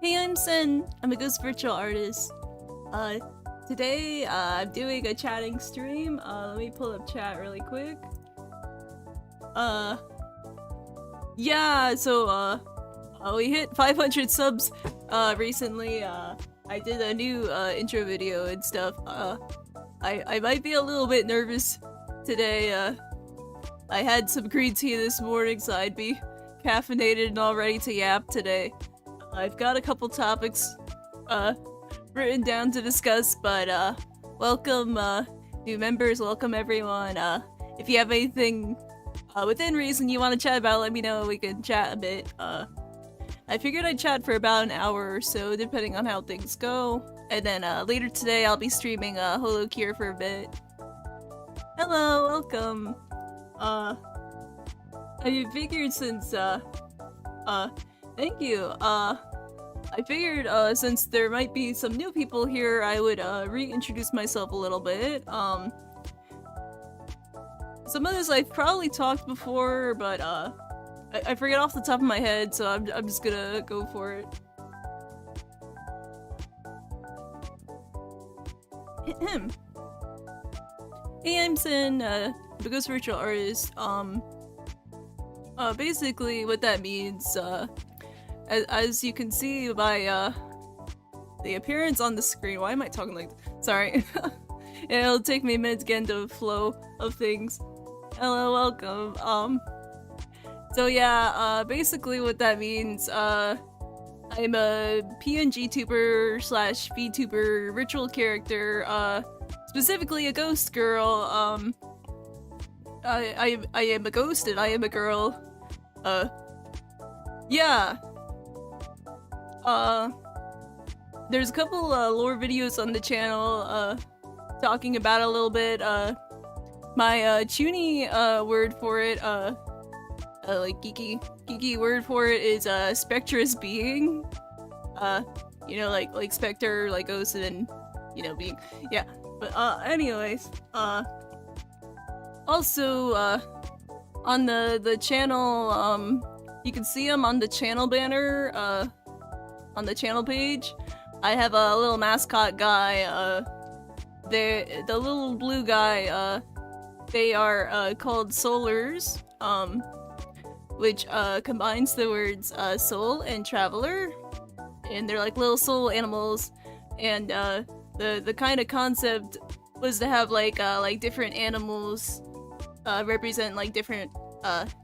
Hey, I'm Sen. I'm a ghost virtual artist. Today, I'm doing a chatting stream. Let me pull up chat really quick. Yeah, so, we hit 500 subs, recently. I did a new, intro video and stuff. I might be a little bit nervous today. I had some green tea this morning, so I'd be caffeinated and all ready to yap today. I've got a couple topics, written down to discuss, but, welcome, new members, welcome everyone. If you have anything, within reason you want to chat about, let me know, we can chat a bit. I figured I'd chat for about an hour or so, depending on how things go. And then, later today I'll be streaming, Holo Cure for a bit. Hello, welcome. I figured since, thank you. I figured, since there might be some new people here, I would, reintroduce myself a little bit. Some of this I've probably talked before, but, I forget off the top of my head, so I'm just gonna go for it. Hey, I'm Sin, the ghost virtual artist. Basically what that means, as you can see by, the appearance on the screen. Why am I talking like that? Sorry. It'll take me a minute to get into the flow of things. Hello, welcome. So yeah, basically what that means, I'm a PNG tuber slash VTuber ritual character, specifically a ghost girl. I am a ghost and I am a girl. Yeah. There's a couple, lore videos on the channel, talking about it a little bit. My, Chuny, word for it, like geeky word for it is, spectrous being. You know, like specter, like ghost, and then, you know, being. Yeah. But, anyways, also, on the channel, you can see them on the channel banner, on the channel page. I have a little mascot guy, the little blue guy, they are, called Solars, which, combines the words, soul and traveler, and they're like little soul animals, and, the kind of concept was to have, like different animals, represent, like, different,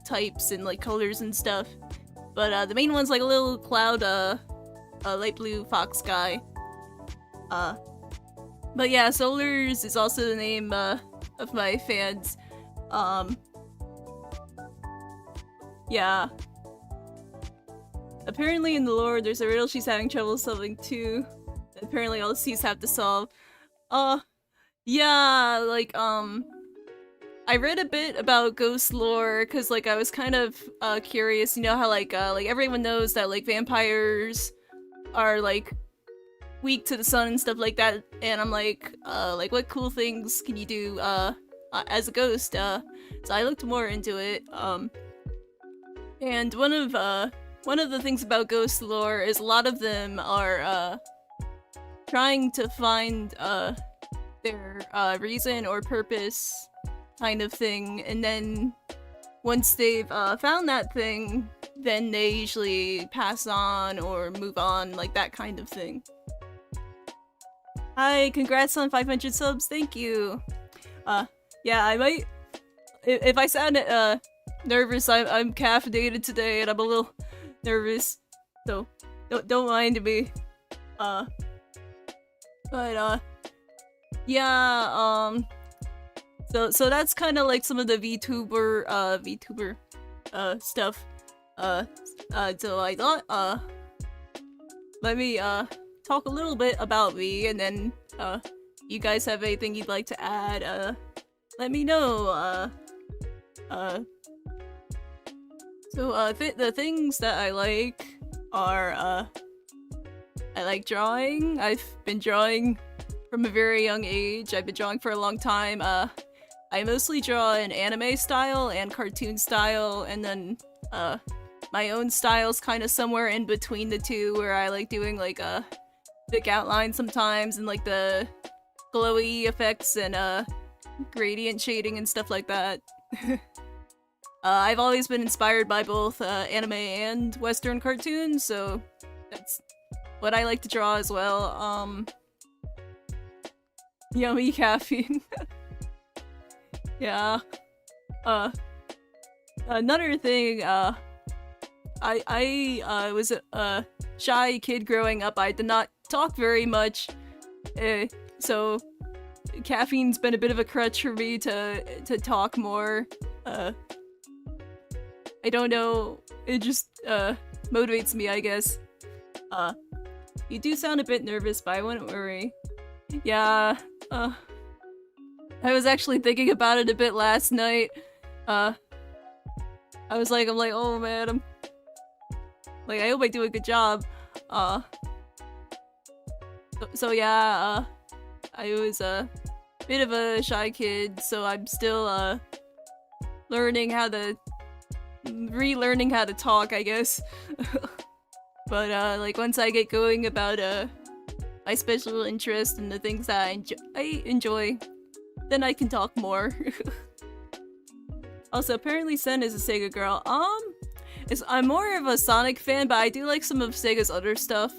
types and, like, colors and stuff. But, the main one's, like, a little cloud, a light blue fox guy. But yeah, Solars is also the name, of my fans. Yeah. Apparently in the lore, there's a riddle she's having trouble solving too. Apparently all the C's have to solve. Yeah, like, I read a bit about ghost lore, cause, like, I was kind of, curious, you know how, like everyone knows that, like, vampires are, like, weak to the sun and stuff like that, and I'm like, what cool things can you do, as a ghost, so I looked more into it, and one of the things about ghost lore is a lot of them are, trying to find, their, reason or purpose kind of thing, and then once they've, found that thing, then they usually pass on or move on, like that kind of thing. Hi, congrats on 500 subs, thank you! Yeah, I might... If I sound, nervous, I'm caffeinated today and I'm a little nervous, so don't mind me. But, yeah, so that's kind of like some of the VTuber stuff. So I thought, let me, talk a little bit about me, and then, you guys have anything you'd like to add, let me know, so, the things that I like are, I like drawing. I've been drawing from a very young age. I've been drawing for a long time. I mostly draw in anime style and cartoon style, and then, my own style's kind of somewhere in between the two, where I like doing like a thick outline sometimes and like the glowy effects and gradient shading and stuff like that. I've always been inspired by both anime and Western cartoons, so that's what I like to draw as well. Yummy caffeine. Yeah. Another thing, I was a shy kid growing up. I did not talk very much, so caffeine's been a bit of a crutch for me to talk more. I don't know, it just motivates me, I guess. You do sound a bit nervous, but I wouldn't worry. Yeah, I was actually thinking about it a bit last night. I'm like, oh man, I hope I do a good job. So yeah, I was a bit of a shy kid, so I'm still relearning how to talk, I guess. But like once I get going about my special interest and the things that I enjoy, then I can talk more. Also, apparently Sen is a Sega girl. I'm more of a Sonic fan, but I do like some of Sega's other stuff.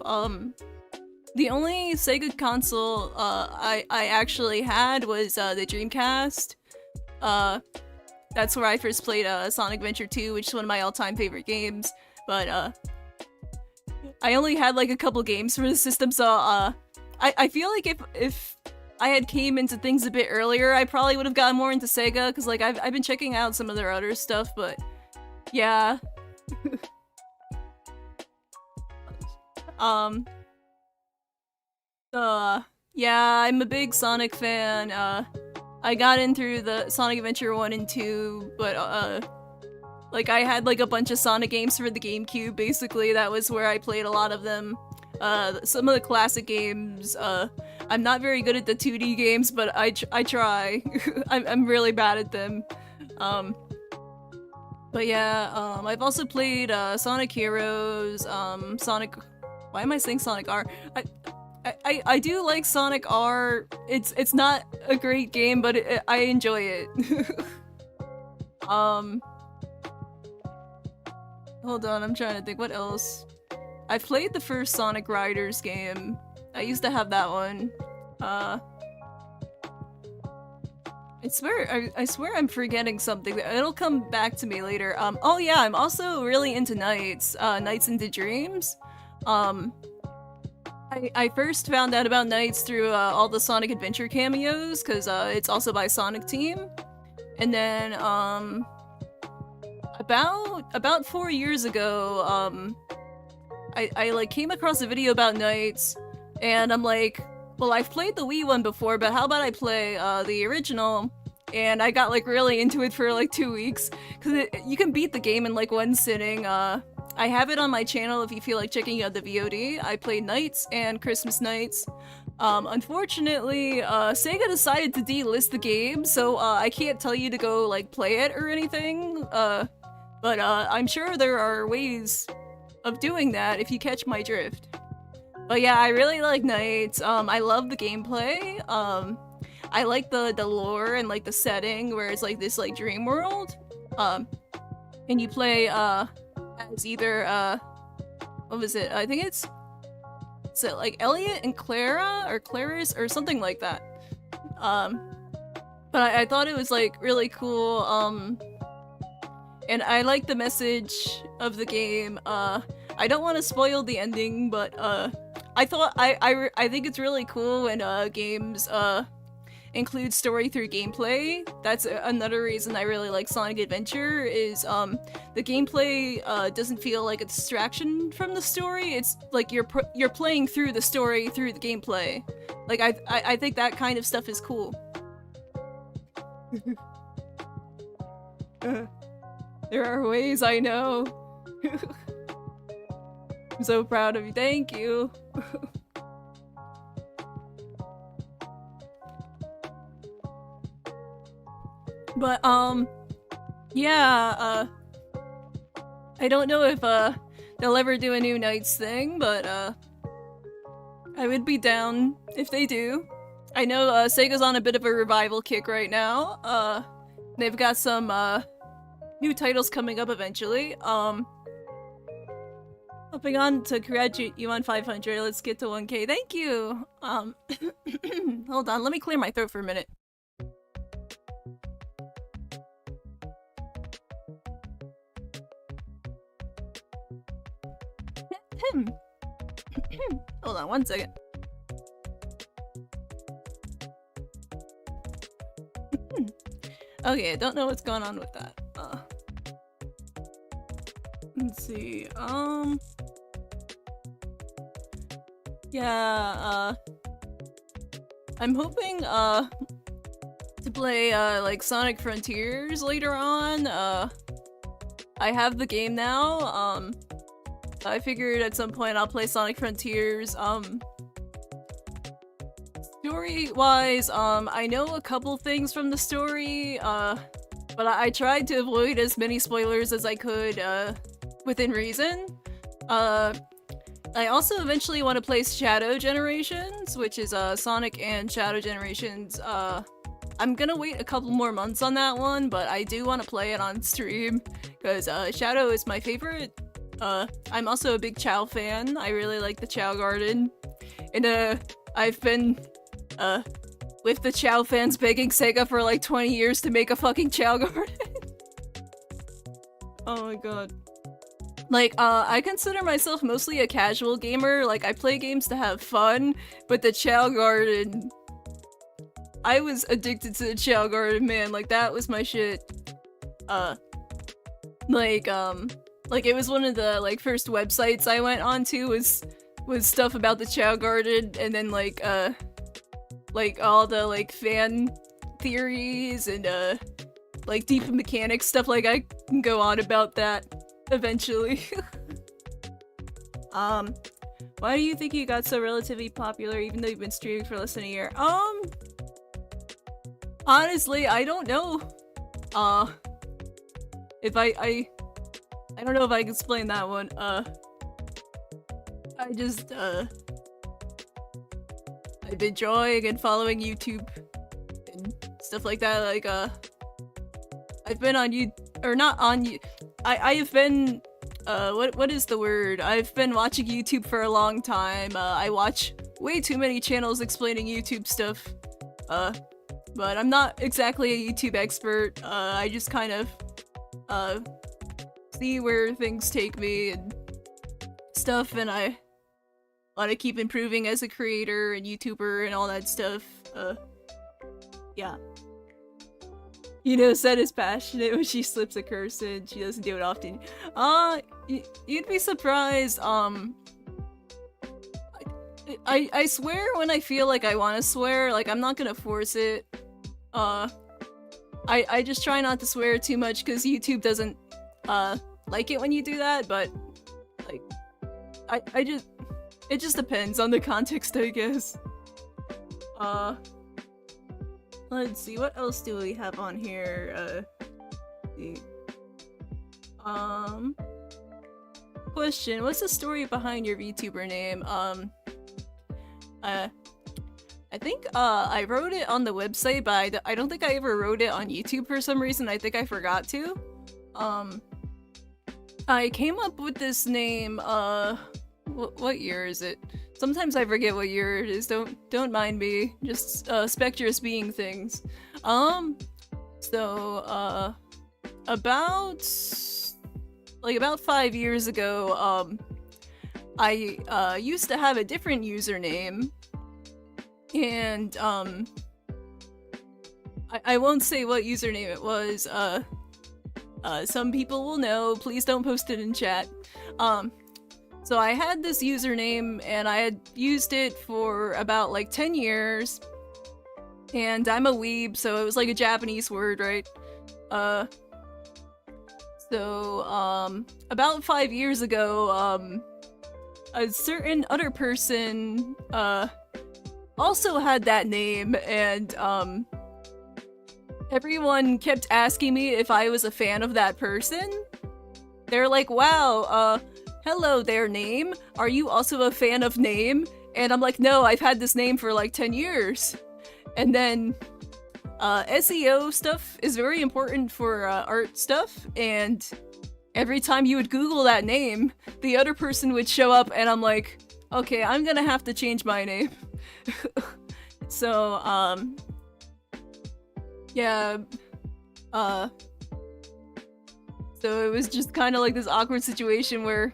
The only Sega console I actually had was the Dreamcast. That's where I first played Sonic Adventure 2, which is one of my all-time favorite games. But I only had like a couple games for the system, so I feel like if I had came into things a bit earlier, I probably would have gotten more into Sega, because like I've been checking out some of their other stuff, but yeah. Yeah, I'm a big Sonic fan. I got in through the Sonic Adventure 1 and 2, but like I had like a bunch of Sonic games for the GameCube, basically. That was where I played a lot of them. Some of the classic games, I'm not very good at the 2D games, but I try. I'm really bad at them. But yeah, I've also played Sonic Heroes, Sonic... Why am I saying Sonic R? I do like Sonic R. It's not a great game, but I enjoy it. Hold on, I'm trying to think what else. I played the first Sonic Riders game. I used to have that one. I swear I'm forgetting something. It'll come back to me later. Oh yeah, I'm also really into Nights. Nights into Dreams. I first found out about Nights through all the Sonic Adventure cameos, because it's also by Sonic Team. And then, about 4 years ago, I like came across a video about Nights, and I'm like, well, I've played the Wii one before, but how about I play the original? And I got like really into it for like 2 weeks, because you can beat the game in like one sitting. I have it on my channel if you feel like checking out the VOD. I played Nights and Christmas Nights. Unfortunately, Sega decided to delist the game, so I can't tell you to go like play it or anything. But I'm sure there are ways of doing that if you catch my drift. But yeah, I really like Nights. I love the gameplay. I like the lore and like the setting where it's like this like dream world. And you play as either what was it? I think it's like Elliot and Clara or Clarice or something like that. But I thought it was like really cool. And I like the message of the game. I don't want to spoil the ending, but I think it's really cool when games include story through gameplay. That's another reason I really like Sonic Adventure, is the gameplay doesn't feel like a distraction from the story. It's like you're playing through the story through the gameplay. Like I think that kind of stuff is cool. There are ways, I know. I'm so proud of you. Thank you. But yeah, I don't know if they'll ever do a new Knights thing, but I would be down if they do. I know Sega's on a bit of a revival kick right now. They've got some new titles coming up eventually. Hopping on to congratulate you on 500. Let's get to 1K. Thank you. Hold on, let me clear my throat for a minute. Hold on 1 second. Okay, I don't know what's going on with that. Let's see. Yeah, I'm hoping to play like Sonic Frontiers later on. I have the game now. I figured at some point I'll play Sonic Frontiers. Story-wise, I know a couple things from the story, but I tried to avoid as many spoilers as I could, within reason. I also eventually want to play Shadow Generations, which is Sonic and Shadow Generations. I'm gonna wait a couple more months on that one, but I do want to play it on stream, because Shadow is my favorite. I'm also a big Chao fan. I really like the Chao Garden. And I've been with the Chao fans begging Sega for like 20 years to make a fucking Chao Garden. Oh my god. Like, I consider myself mostly a casual gamer. Like, I play games to have fun, but the Chao Garden... I was addicted to the Chao Garden, man. Like, that was my shit. Like, it was one of the, like, first websites I went onto was stuff about the Chao Garden, and then, like, all the, like, fan theories and, like, deep mechanics stuff. Like, I can go on about that eventually. Why do you think you got so relatively popular even though you've been streaming for less than a year? Honestly, I don't know. If I don't know if I can explain that one. I just, I've been enjoying and following YouTube and stuff like that. Like, I've been on or not on I have been, what is the word? I've been watching YouTube for a long time. I watch way too many channels explaining YouTube stuff. But I'm not exactly a YouTube expert. I just kind of, see where things take me and stuff, and I want to keep improving as a creator and YouTuber and all that stuff. Yeah. You know, Sen is passionate when she slips a curse in. She doesn't do it often. You'd be surprised. I swear when I feel like I want to swear. Like, I'm not gonna force it. I just try not to swear too much because YouTube doesn't, like it when you do that, but, like, it just depends on the context, I guess. Let's see, what else do we have on here? Question, what's the story behind your VTuber name? I think, I wrote it on the website, but I don't think I ever wrote it on YouTube for some reason. I think I forgot to. I came up with this name, what year is it? Sometimes I forget what year it is, don't mind me. Just, spectrous being things. So, about 5 years ago, I used to have a different username, and, I won't say what username it was. Some people will know, please don't post it in chat. So I had this username, and I had used it for about, like, 10 years, and I'm a weeb, so it was like a Japanese word, right? So, about 5 years ago, a certain other person, also had that name, and, everyone kept asking me if I was a fan of that person. they're like, wow, hello there, name. Are you also a fan of name? And I'm like, no, I've had this name for like 10 years. And then SEO stuff is very important for art stuff, and every time you would Google that name, the other person would show up, and I'm like, okay, I'm gonna have to change my name. So, yeah, so it was just kind of like this awkward situation where,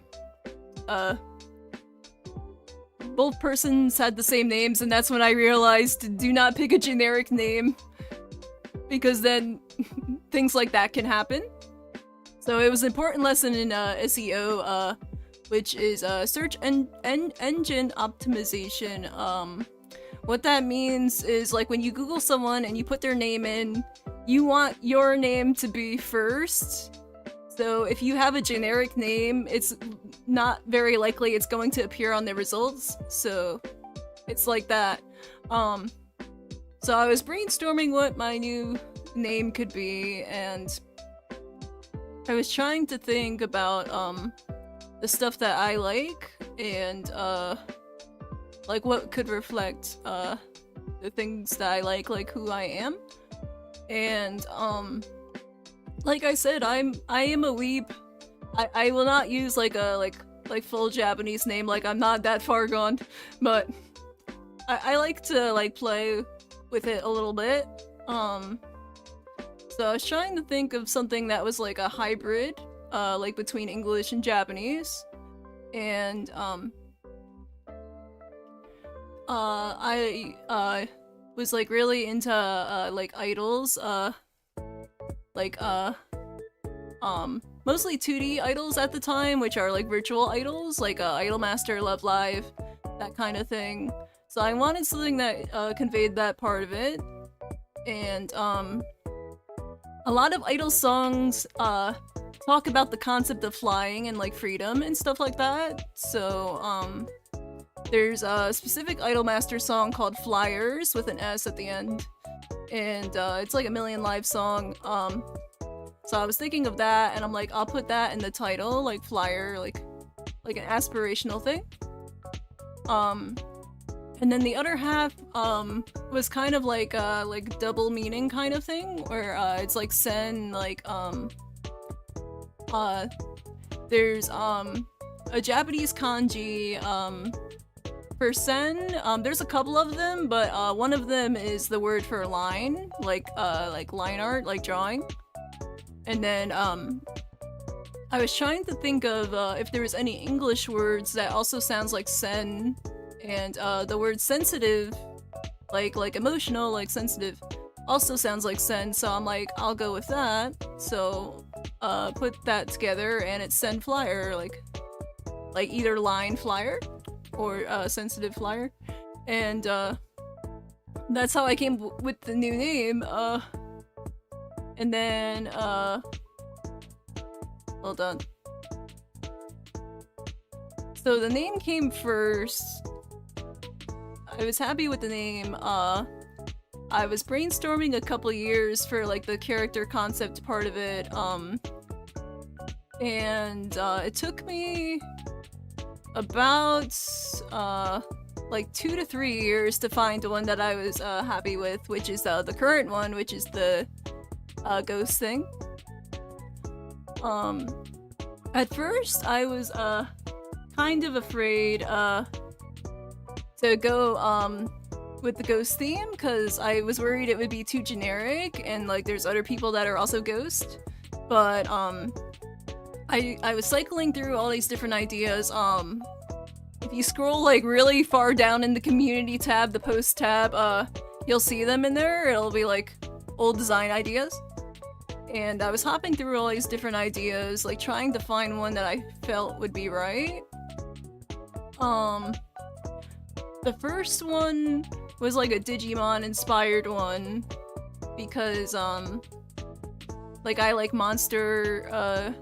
both persons had the same names, and that's when I realized, do not pick a generic name, because then things like that can happen. So it was an important lesson in SEO, which is search engine optimization. What that means is, like, when you Google someone and you put their name in, you want your name to be first. So if you have a generic name, it's not very likely it's going to appear on the results. So it's like that. So I was brainstorming what my new name could be, and I was trying to think about the stuff that I like, and like what could reflect the things that I like who I am. And like I said, I am a weeb. I will not use like a like full Japanese name, like I'm not that far gone, but I like to like play with it a little bit. So I was trying to think of something that was like a hybrid, like between English and Japanese, and I was like really into like idols, like mostly 2D idols at the time, which are like virtual idols, like Idolmaster, Love Live, that kind of thing. So I wanted something that conveyed that part of it, and a lot of idol songs talk about the concept of flying and like freedom and stuff like that. So there's a specific Idolmaster song called Flyers with an S at the end, and it's like a Million Live song. So I was thinking of that, and I'm like, I'll put that in the title, like flyer, like an aspirational thing. And then the other half was kind of like double meaning kind of thing, where it's like sen, like there's a Japanese kanji for sen. There's a couple of them, but one of them is the word for line, like line art, like drawing. And then I was trying to think of if there was any English words that also sounds like sen, and the word sensitive, like emotional, like sensitive, also sounds like sen, so I'm like, I'll go with that. So put that together, and it's SenFlyer, like either line flyer or sensitive flyer, and that's how I came with the new name. And then hold on. So the name came first. I was happy with the name. I was brainstorming a couple years for like the character concept part of it, and it took me about like 2 to 3 years to find one that I was happy with, which is the current one, which is the ghost thing. At first I was kind of afraid to go with the ghost theme, because I was worried it would be too generic, and like there's other people that are also ghost. But I was cycling through all these different ideas. If you scroll like really far down in the community tab, the post tab, you'll see them in there. It'll be like old design ideas. And I was hopping through all these different ideas, like trying to find one that I felt would be right. The first one was like a Digimon inspired one, because like I like monster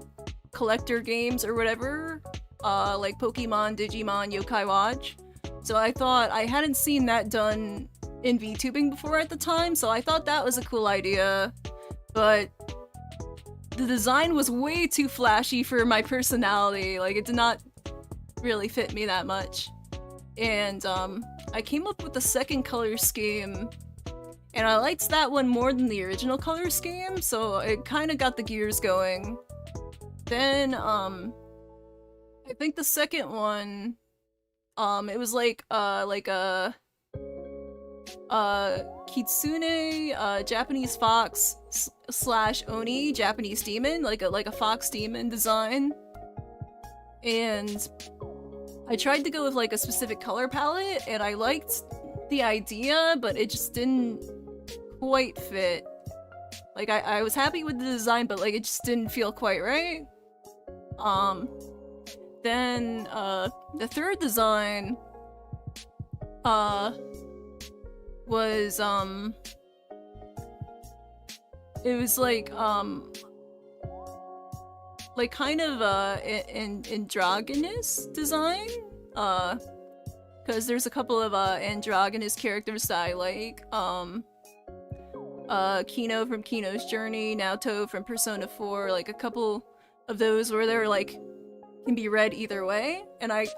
collector games or whatever, like Pokemon, Digimon, Yokai Watch. So I thought, I hadn't seen that done in VTubing before at the time, so I thought that was a cool idea. But design was way too flashy for my personality. Like, it did not really fit me that much. And I came up with the second color scheme, and I liked that one more than the original color scheme, so it kind of got the gears going. Then I think the second one, it was like a kitsune, Japanese fox slash oni, Japanese demon, like a fox demon design. And I tried to go with like a specific color palette, and I liked the idea, but it just didn't quite fit. Like, I was happy with the design, but like it just didn't feel quite right. Then the third design was it was like kind of an androgynous design, because there's a couple of androgynous characters that I like. Kino from Kino's Journey, Naoto from Persona 4, like a couple of those where they're like can be read either way, and I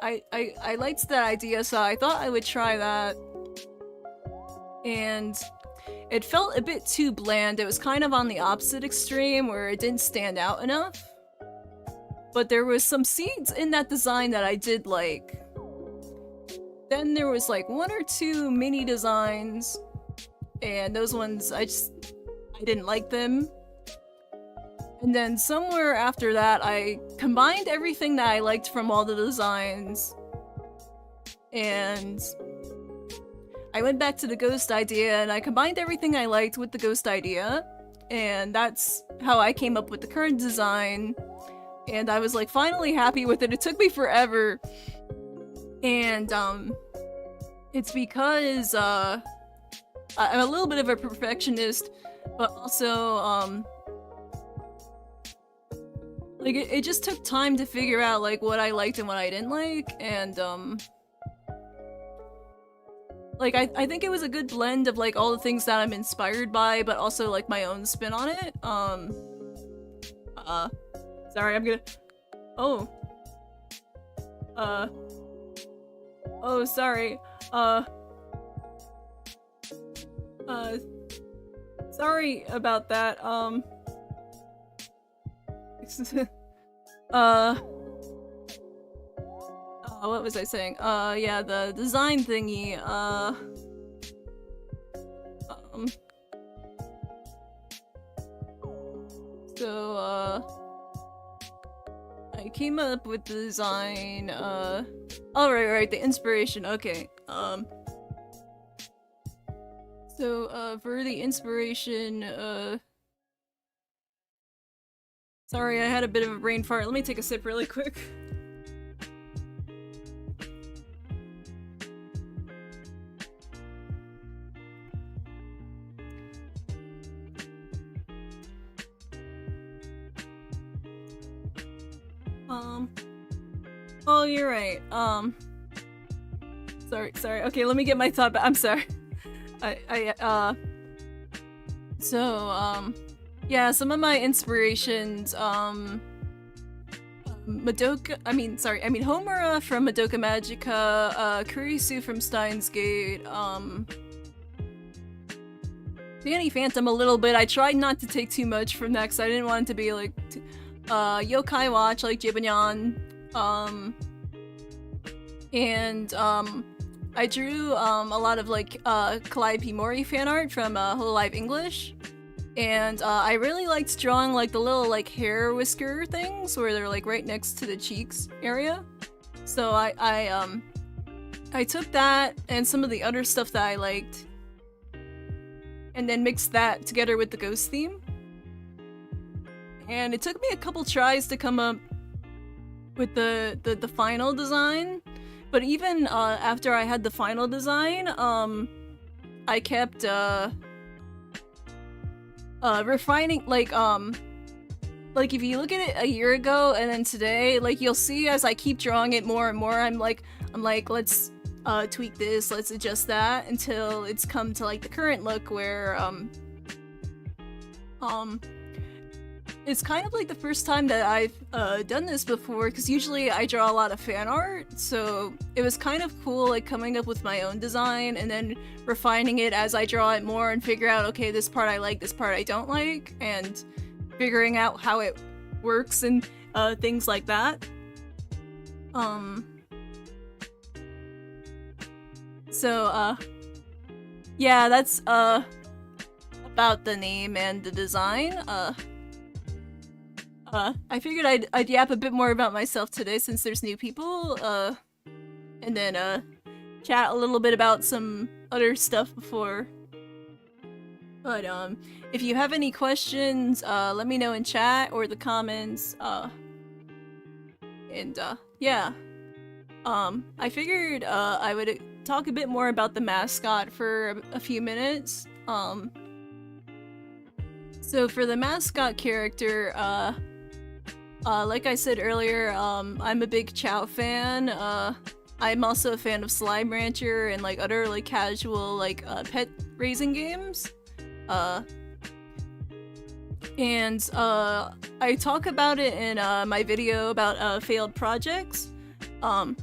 liked that idea, so I thought I would try that. And it felt a bit too bland. It was kind of on the opposite extreme where it didn't stand out enough. But there was some seeds in that design that I did like. Then there was like 1 or 2 mini designs, and those ones I didn't like them. And then somewhere after that I combined everything that I liked from all the designs, and I went back to the ghost idea, and I combined everything I liked with the ghost idea, and that's how I came up with the current design. And I was like finally happy with it. It took me forever, and it's because I'm a little bit of a perfectionist, but also like it just took time to figure out like what I liked and what I didn't like, and like I think it was a good blend of like all the things that I'm inspired by, but also like my own spin on it. Sorry, I'm gonna... Oh, sorry. Sorry about that. What was I saying? Yeah, the design thingy, so, I came up with the design, oh, right, the inspiration, okay, so, for the inspiration, sorry, I had a bit of a brain fart. Let me take a sip really quick. Oh, you're right. Sorry. Okay, let me get my thought back. I'm sorry. Yeah, some of my inspirations, Homura from Madoka Magica, Kurisu from Steins Gate, Danny Phantom a little bit. I tried not to take too much from that because I didn't want it to be like, Yokai Watch, like Jibanyan, and I drew a lot of like Calliope Mori fan art from Hololive English, and I really liked drawing like the little like hair whisker things where they're like right next to the cheeks area. So I took that and some of the other stuff that I liked, and then mixed that together with the ghost theme. And it took me a couple tries to come up with the final design, but even after I had the final design, I kept refining, like if you look at it a year ago and then today, like you'll see as I keep drawing it more and more, I'm like let's tweak this, let's adjust that until it's come to like the current look where it's kind of like the first time that I've done this before, because usually I draw a lot of fan art, so it was kind of cool like coming up with my own design and then refining it as I draw it more and figure out, okay, this part I like, this part I don't like, and figuring out how it works and things like that. Yeah, that's about the name and the design. I figured I'd yap a bit more about myself today since there's new people, and then chat a little bit about some other stuff before. But if you have any questions, let me know in chat or the comments, yeah. I figured I would talk a bit more about the mascot for a few minutes. So for the mascot character, like I said earlier, I'm a big Chow fan. I'm also a fan of Slime Rancher and like other like casual like pet raising games. And I talk about it in my video about failed projects. My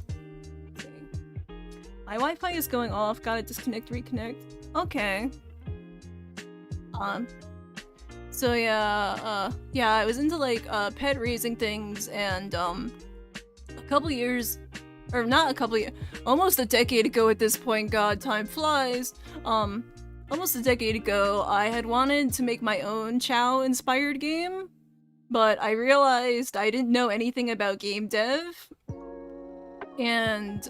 Wi-Fi is going off. Gotta disconnect, reconnect. Okay. So yeah, yeah, I was into like pet raising things, and a couple years, or not a couple years, almost a decade ago at this point. God, time flies. Almost a decade ago, I had wanted to make my own Chow-inspired game, but I realized I didn't know anything about game dev, and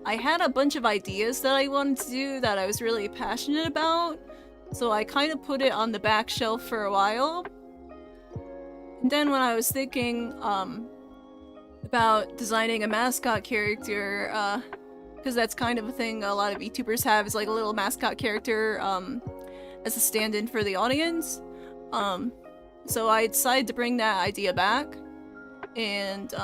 I had a bunch of ideas that I wanted to do that I was really passionate about, so I kind of put it on the back shelf for a while. And then when I was thinking about designing a mascot character, because that's kind of a thing a lot of VTubers have, is like a little mascot character as a stand-in for the audience. So I decided to bring that idea back, and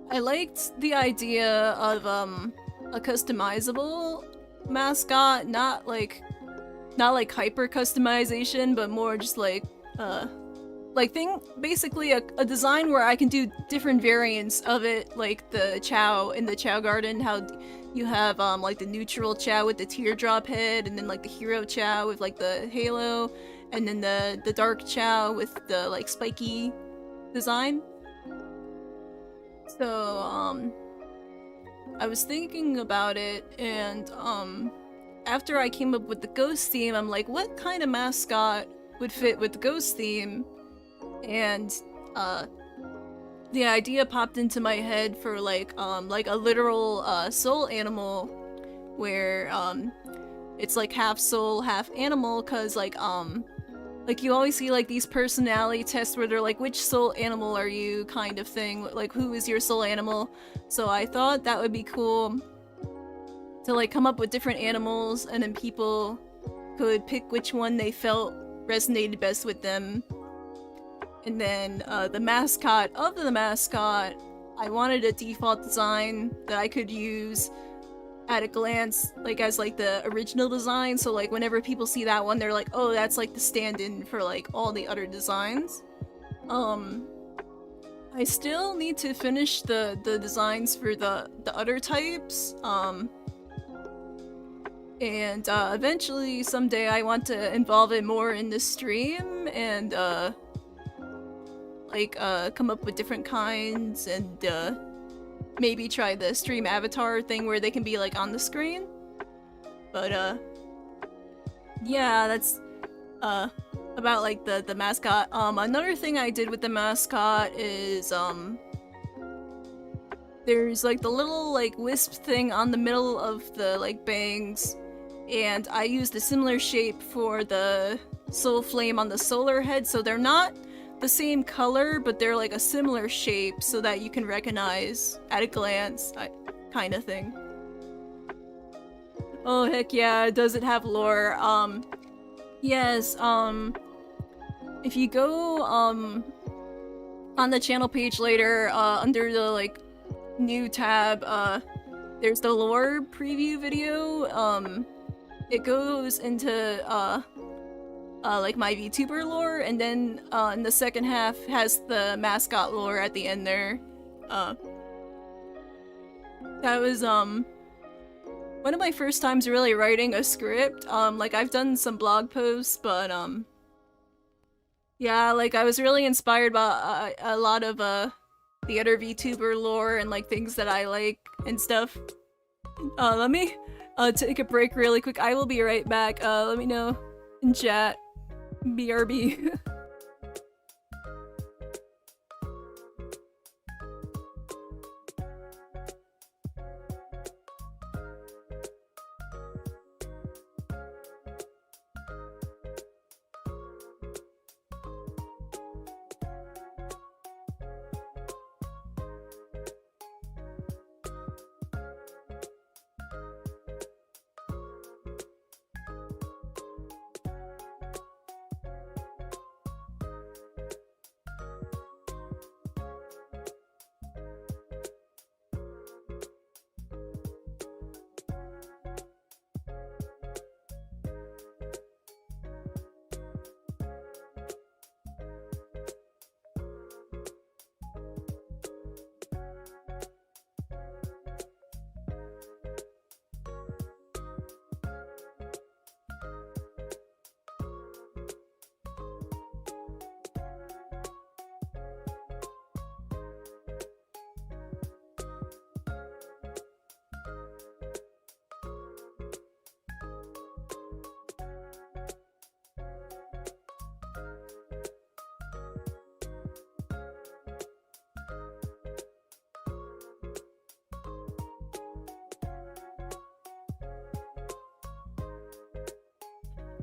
I liked the idea of a customizable mascot, not like hyper customization, but more just like basically a design where I can do different variants of it, like the Chow in the Chow Garden, how you have like the neutral Chow with the teardrop head, and then like the hero Chow with like the halo, and then the dark Chow with the like spiky design. So I was thinking about it, and after I came up with the ghost theme, I'm like, what kind of mascot would fit with the ghost theme? And the idea popped into my head for like a literal soul animal, where it's like half soul, half animal, cause like you always see like these personality tests where they're like, which soul animal are you, kind of thing, like who is your soul animal. So I thought that would be cool to like come up with different animals, and then people could pick which one they felt resonated best with them. And then the mascot of the mascot, I wanted a default design that I could use at a glance, like as like the original design, so like whenever people see that one, they're like, oh, that's like the stand-in for like all the other designs. I still need to finish the designs for the other types, and eventually someday I want to involve it more in the stream, and come up with different kinds, and maybe try the stream avatar thing where they can be like on the screen. But yeah, that's about like the mascot. Another thing I did with the mascot is there's like the little like wisp thing on the middle of the like bangs, and I used a similar shape for the soul flame on the solar head, so they're not the same color, but they're like a similar shape so that you can recognize at a glance, kind of thing. Oh heck yeah, does it have lore? Yes, if you go on the channel page later, under the like new tab, there's the lore preview video. It goes into like my VTuber lore, and then in the second half has the mascot lore at the end there. That was one of my first times really writing a script. Like I've done some blog posts, but yeah, like I was really inspired by a lot of the other VTuber lore and like things that I like and stuff. Let me take a break really quick. I will be right back. Let me know in chat. BRB.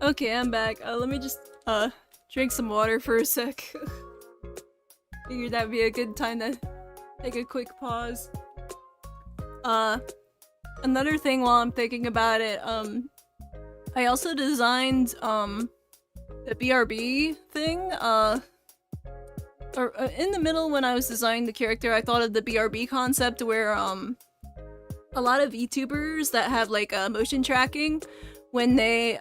Okay, I'm back. Let me just drink some water for a sec. Figured that'd be a good time to take a quick pause. Another thing while I'm thinking about it, I also designed the BRB thing. Or in the middle when I was designing the character, I thought of the BRB concept where a lot of VTubers that have like motion tracking, when they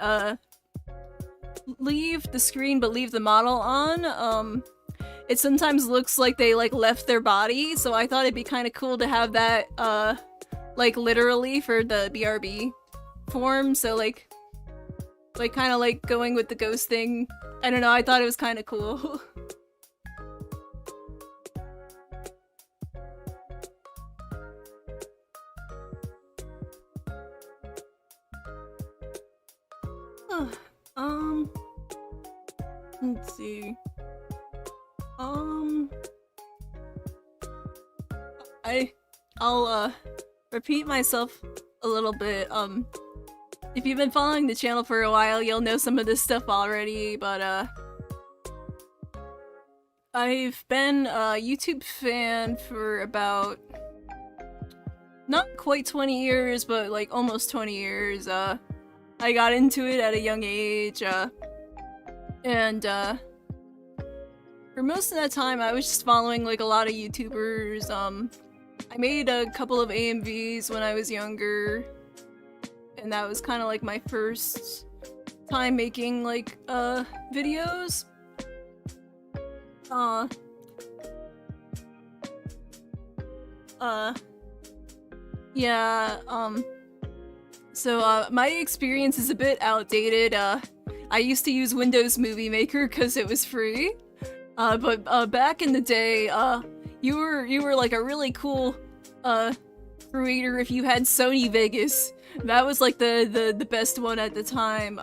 leave the screen but leave the model on, it sometimes looks like they like left their body, so I thought it'd be kind of cool to have that like literally for the BRB form, so like kind of like going with the ghost thing. I don't know, I thought it was kind of cool. Let's see. I'll repeat myself a little bit. If you've been following the channel for a while, you'll know some of this stuff already, but I've been a YouTube fan for about not quite 20 years, but like almost 20 years. I got into it at a young age, and for most of that time I was just following like a lot of YouTubers. I made a couple of AMVs when I was younger, and that was kind of like my first time making like videos. Yeah, so my experience is a bit outdated. I used to use Windows Movie Maker because it was free. But back in the day, you were like a really cool creator if you had Sony Vegas. That was like the best one at the time.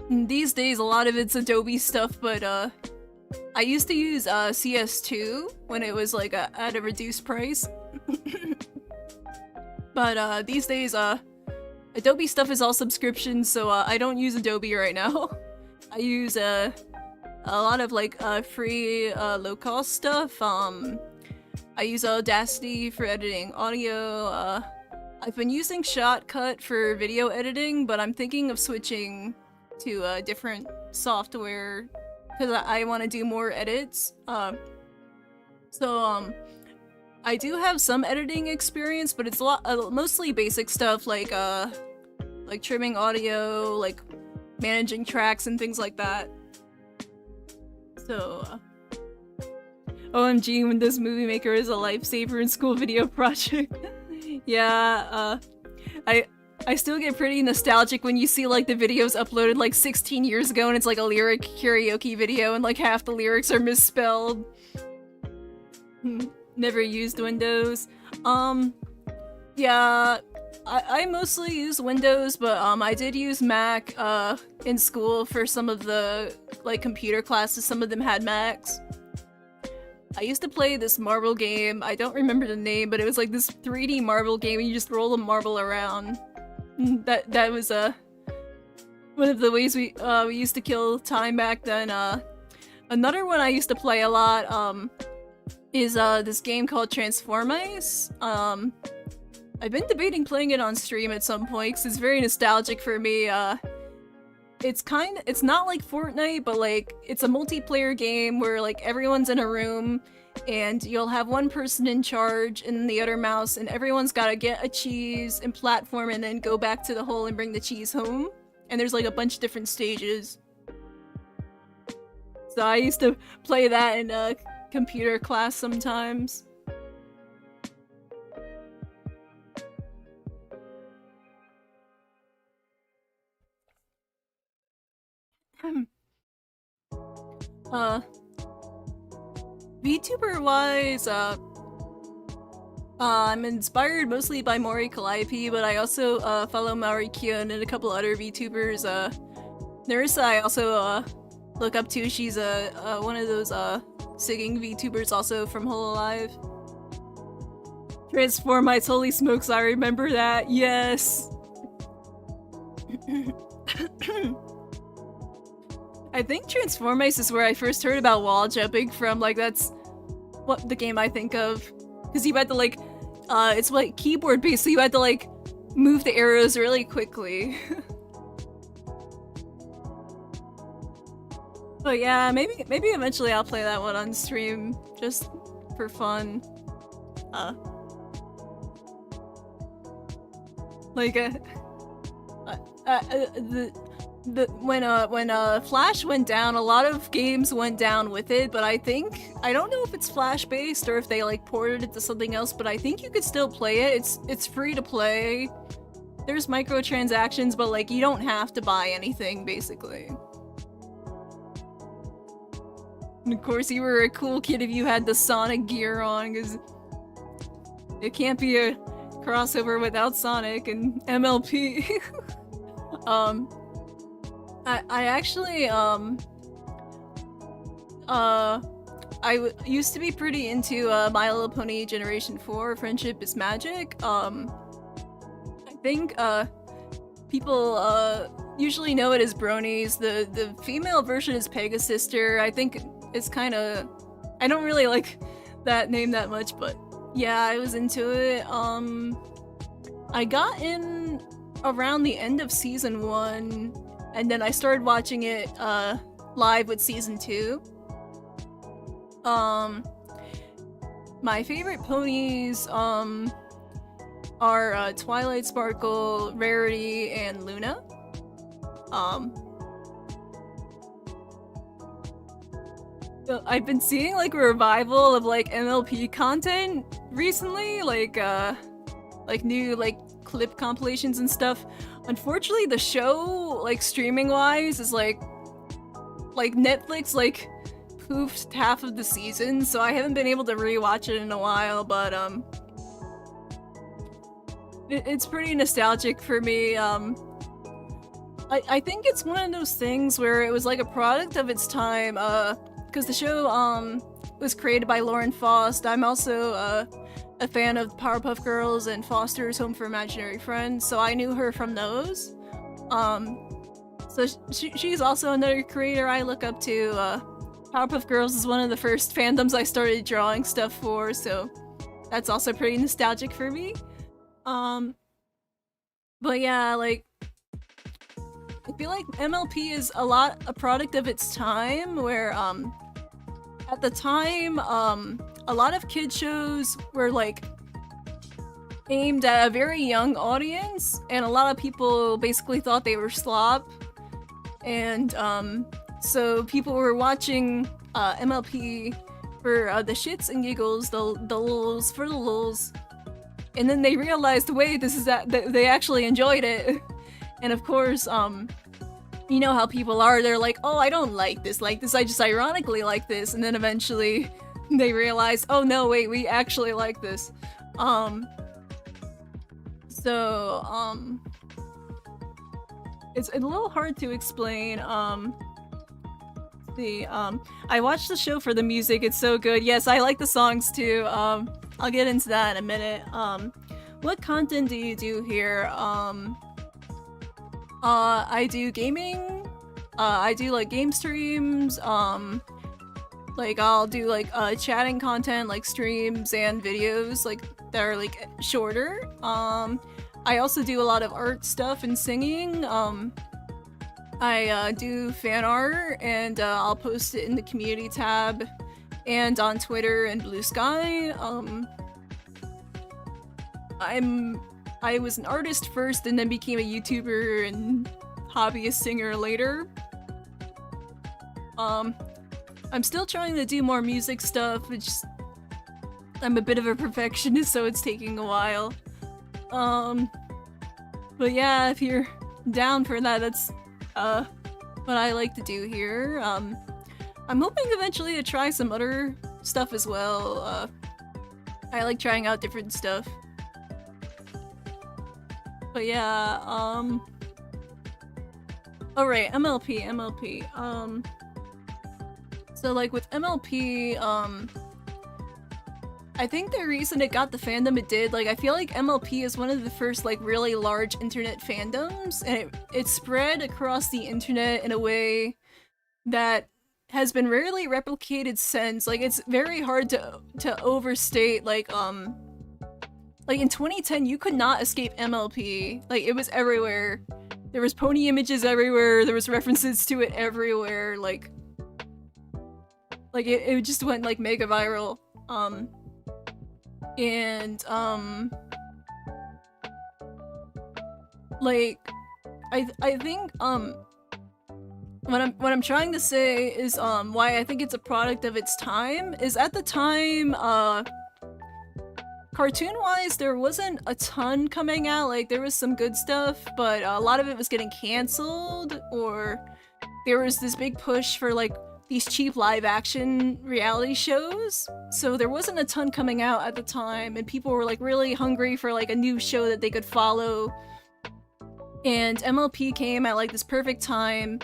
These days a lot of it's Adobe stuff, but I used to use CS2 when it was like at a reduced price. But these days Adobe stuff is all subscriptions, so I don't use Adobe right now. I use a lot of like free low-cost stuff. I use Audacity for editing audio. I've been using Shotcut for video editing, but I'm thinking of switching to a different software because I want to do more edits. So I do have some editing experience, but it's a lot, mostly basic stuff like trimming audio, like managing tracks and things like that. So, OMG, Windows Movie Maker is a lifesaver in school video project. Yeah, I still get pretty nostalgic when you see like the videos uploaded like 16 years ago and it's like a lyric karaoke video and like half the lyrics are misspelled. Never used Windows. Yeah, I mostly use Windows, but I did use Mac in school for some of the like computer classes. Some of them had Macs. I used to play this marble game. I don't remember the name, but it was like this 3D marble game and you just roll a marble around. That was one of the ways we used to kill time back then. Another one I used to play a lot is this game called Transformice. I've been debating playing it on stream at some point because it's very nostalgic for me. It's not like Fortnite, but like it's a multiplayer game where like everyone's in a room and you'll have one person in charge and the other mouse, and everyone's gotta get a cheese and platform and then go back to the hole and bring the cheese home. And there's like a bunch of different stages. So I used to play that in a computer class sometimes. VTuber-wise, I'm inspired mostly by Mori Calliope, but I also follow Maori Kyun and a couple other VTubers. Nerissa I also look up to. She's one of those singing VTubers also from Hololive. Transformice, holy smokes, I remember that, yes! I think Transformice is where I first heard about wall jumping from, like that's what the game I think of. Because you had to like, it's like keyboard based, so you had to like move the arrows really quickly. But yeah, maybe eventually I'll play that one on stream, just for fun. Like when Flash went down, a lot of games went down with it, but I don't know if it's Flash based or if they like ported it to something else, but I think you could still play it. It's free to play. There's microtransactions, but like you don't have to buy anything basically. And of course you were a cool kid if you had the Sonic gear on, because it can't be a crossover without Sonic and MLP. I actually, I used to be pretty into My Little Pony Generation 4, Friendship is Magic. I think people usually know it as Bronies. The female version is Pegasister. I think it's kind of, I don't really like that name that much, but yeah, I was into it. I got in around the end of season 1. And then I started watching it live with season 2. My favorite ponies are Twilight Sparkle, Rarity, and Luna. I've been seeing like a revival of like MLP content recently, like new like clip compilations and stuff. Unfortunately, the show, like, streaming-wise, is like Netflix, like, poofed half of the season, so I haven't been able to rewatch it in a while, but, it's pretty nostalgic for me. I think it's one of those things where it was, like, a product of its time, because the show, was created by Lauren Faust. I'm also, a fan of Powerpuff Girls and Foster's Home for Imaginary Friends, so I knew her from those. So she's also another creator I look up to. Powerpuff Girls is one of the first fandoms I started drawing stuff for, so that's also pretty nostalgic for me. But yeah, like, I feel like MLP is a product of its time, where, at the time, a lot of kid shows were like aimed at a very young audience, and a lot of people basically thought they were slop. and so people were watching MLP for the shits and giggles, the lulz, for the lulz, and then they realized, wait, this is that they actually enjoyed it. And of course, you know how people are, they're like, oh, I don't like this, I just ironically like this, and then eventually they realize, oh no, wait, we actually like this. It's a little hard to explain. I watched the show for the music, it's so good. Yes, I like the songs too. I'll get into that in a minute. What content do you do here? I do gaming. I do like game streams. Like I'll do like chatting content, like streams and videos, like that are like shorter. I also do a lot of art stuff and singing. I do fan art, and I'll post it in the community tab and on Twitter and Blue Sky. I was an artist first and then became a YouTuber and hobbyist singer later. I'm still trying to do more music stuff, it's just I'm a bit of a perfectionist, so it's taking a while. But yeah, if you're down for that, that's what I like to do here. I'm hoping eventually to try some other stuff as well. I like trying out different stuff. But yeah, alright, MLP. So like with MLP, I think the reason it got the fandom it did, like I feel like MLP is one of the first like really large internet fandoms, and it spread across the internet in a way that has been rarely replicated since. Like it's very hard to overstate, like in 2010 you could not escape MLP. Like it was everywhere. There was pony images everywhere, there was references to it everywhere, like it just went like mega viral. Like I think what I'm trying to say is why I think it's a product of its time is at the time cartoon-wise there wasn't a ton coming out. Like there was some good stuff, but a lot of it was getting cancelled, or there was this big push for like these cheap live-action reality shows, so there wasn't a ton coming out at the time, and people were like really hungry for like a new show that they could follow. And MLP came at like this perfect time.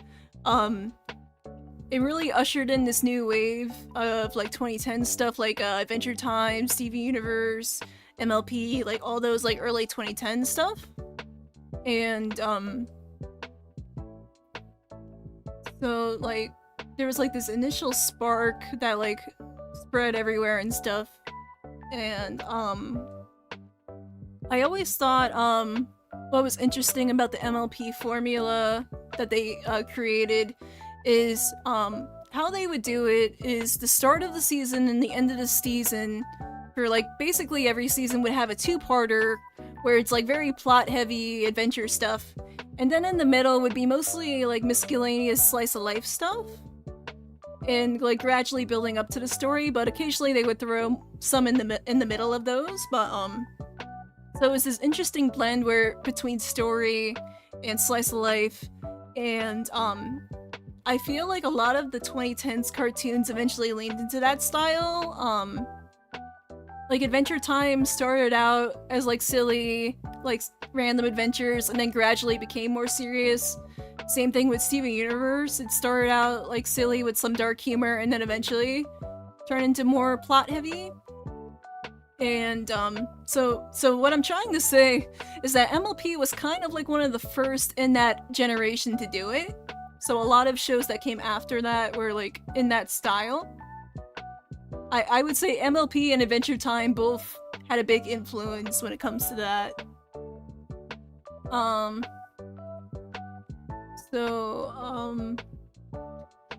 It really ushered in this new wave of like 2010 stuff, like Adventure Time, Steven Universe, MLP, like all those like early 2010 stuff. And so like there was like this initial spark that like spread everywhere and stuff. And I always thought what was interesting about the MLP formula that they created is how they would do it is the start of the season and the end of the season for like basically every season would have a two-parter where it's like very plot heavy adventure stuff, and then in the middle would be mostly like miscellaneous slice of life stuff and like gradually building up to the story, but occasionally they would throw some in the middle of those. But so it was this interesting blend where between story and slice of life, and I feel like a lot of the 2010s cartoons eventually leaned into that style. Like Adventure Time started out as like silly, like random adventures, and then gradually became more serious. Same thing with Steven Universe. It started out like silly with some dark humor, and then eventually turned into more plot heavy. And so what I'm trying to say is that MLP was kind of like one of the first in that generation to do it. So a lot of shows that came after that were like in that style. I would say MLP and Adventure Time both had a big influence when it comes to that.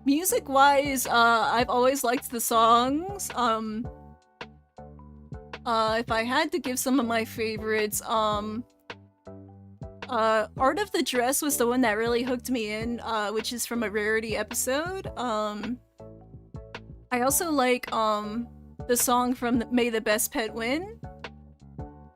Music-wise, I've always liked the songs. If I had to give some of my favorites, Art of the Dress was the one that really hooked me in, which is from a Rarity episode. I also like, the song from May the Best Pet Win.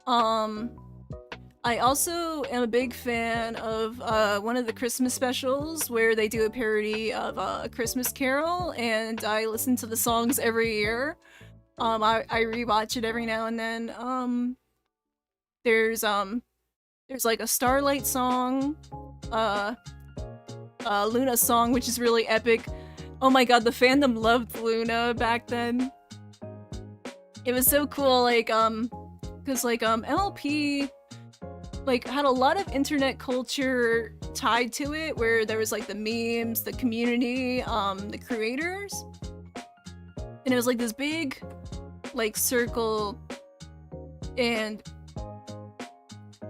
I also am a big fan of, one of the Christmas specials where they do a parody of A Christmas Carol, and I listen to the songs every year. I rewatch it every now and then. There's like a Starlight song, Luna song, which is really epic. Oh my god, the fandom loved Luna back then. It was so cool, like, cause like, MLP, like, had a lot of internet culture tied to it, where there was like the memes, the community, the creators. And it was like this big, like, circle, and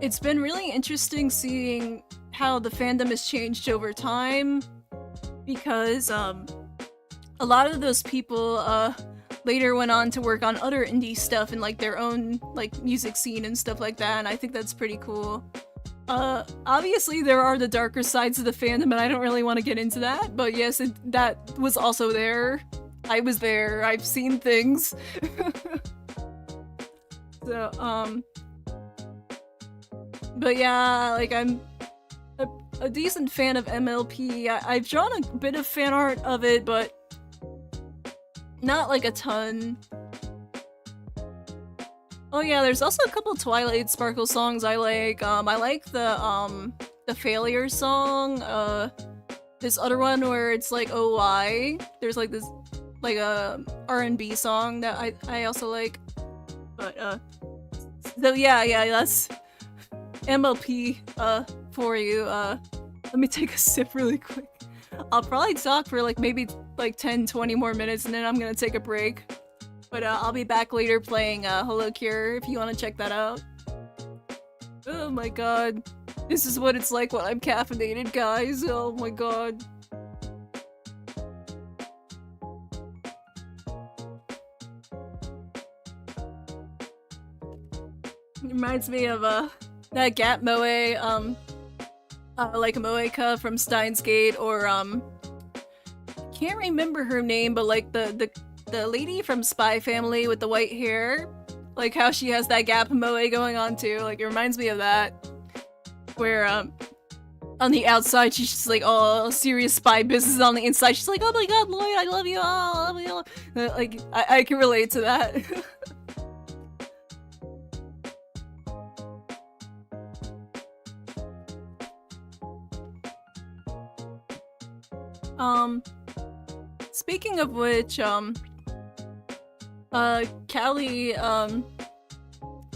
it's been really interesting seeing how the fandom has changed over time, because a lot of those people later went on to work on other indie stuff and like their own like music scene and stuff like that, and I think that's pretty cool. Obviously there are the darker sides of the fandom, and I don't really want to get into that, but yes, that was also there. I was there. I've seen things. So, but yeah, like, I'm a decent fan of MLP. I've drawn a bit of fan art of it, but not like a ton. Oh yeah, there's also a couple Twilight Sparkle songs I like. I like the Failure song. This other one where it's like "Oh Why." There's like this like a R&B song that I also like. But so yeah, that's MLP for you. Let me take a sip really quick. I'll probably talk for like maybe like 10-20 more minutes, and then I'm gonna take a break. But I'll be back later playing Hello Cure if you want to check that out. Oh my god. This is what it's like when I'm caffeinated, guys. Oh my god. It reminds me of that Gap Moe, like Moeka from Steins Gate, or can't remember her name, but like the lady from Spy Family with the white hair, like how she has that Gap Moe going on too. Like, it reminds me of that, where on the outside she's just like all serious spy business, on the inside she's like, oh my god, Lloyd, I love you all, I love you all. Like, I can relate to that. Speaking of which, Callie,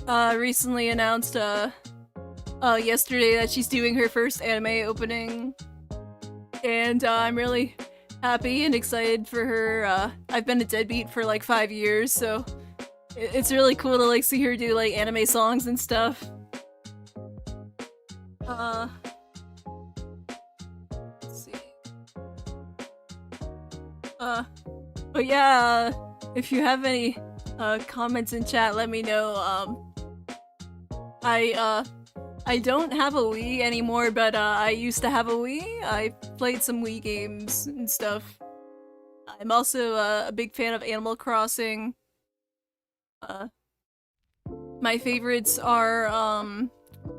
recently announced, yesterday that she's doing her first anime opening, and, I'm really happy and excited for her. I've been a deadbeat for like 5 years, so it's really cool to like see her do like anime songs and stuff. But yeah, if you have any comments in chat, let me know. I don't have a Wii anymore, but I used to have a Wii. I played some Wii games and stuff. I'm also a big fan of Animal Crossing. My favorites are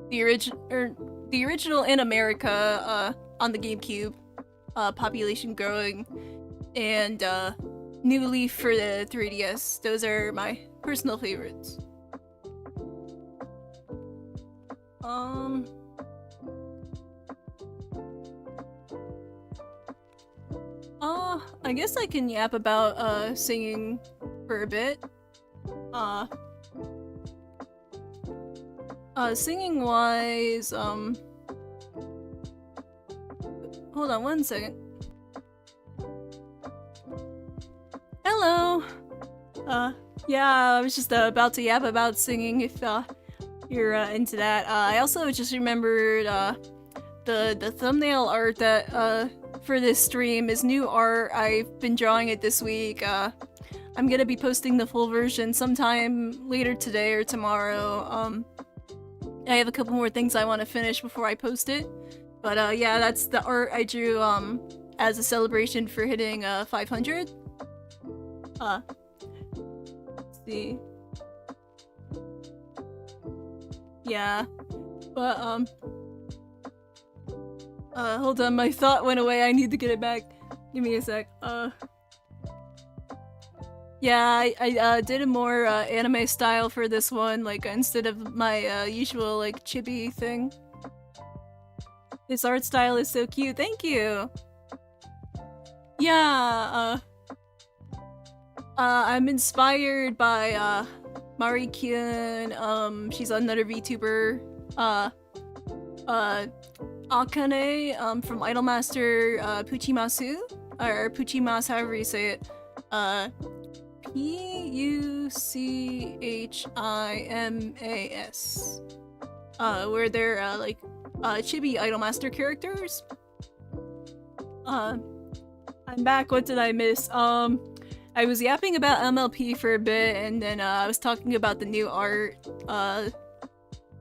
the original in America on the GameCube, Population Growing, and New Leaf for the 3DS. Those are my personal favorites. I guess I can yap about singing for a bit. Singing wise, hold on one second. Hello! Yeah, I was just about to yap about singing if you're into that. I also just remembered the thumbnail art that for this stream is new art. I've been drawing it this week. I'm gonna be posting the full version sometime later today or tomorrow. I have a couple more things I want to finish before I post it. But yeah, that's the art I drew as a celebration for hitting 500. Let's see. Yeah. But hold on, my thought went away. I need to get it back. Give me a sec. Yeah, I did a more anime style for this one, like instead of my usual like chibi thing. This art style is so cute. Thank you. Yeah, I'm inspired by Mari Kyun. She's another VTuber. Akane from Idolmaster, Puchimasu, or Puchimas, however you say it. Puchimas. Where they're like chibi Idolmaster characters. I'm back. What did I miss? I was yapping about MLP for a bit, and then I was talking about the new art that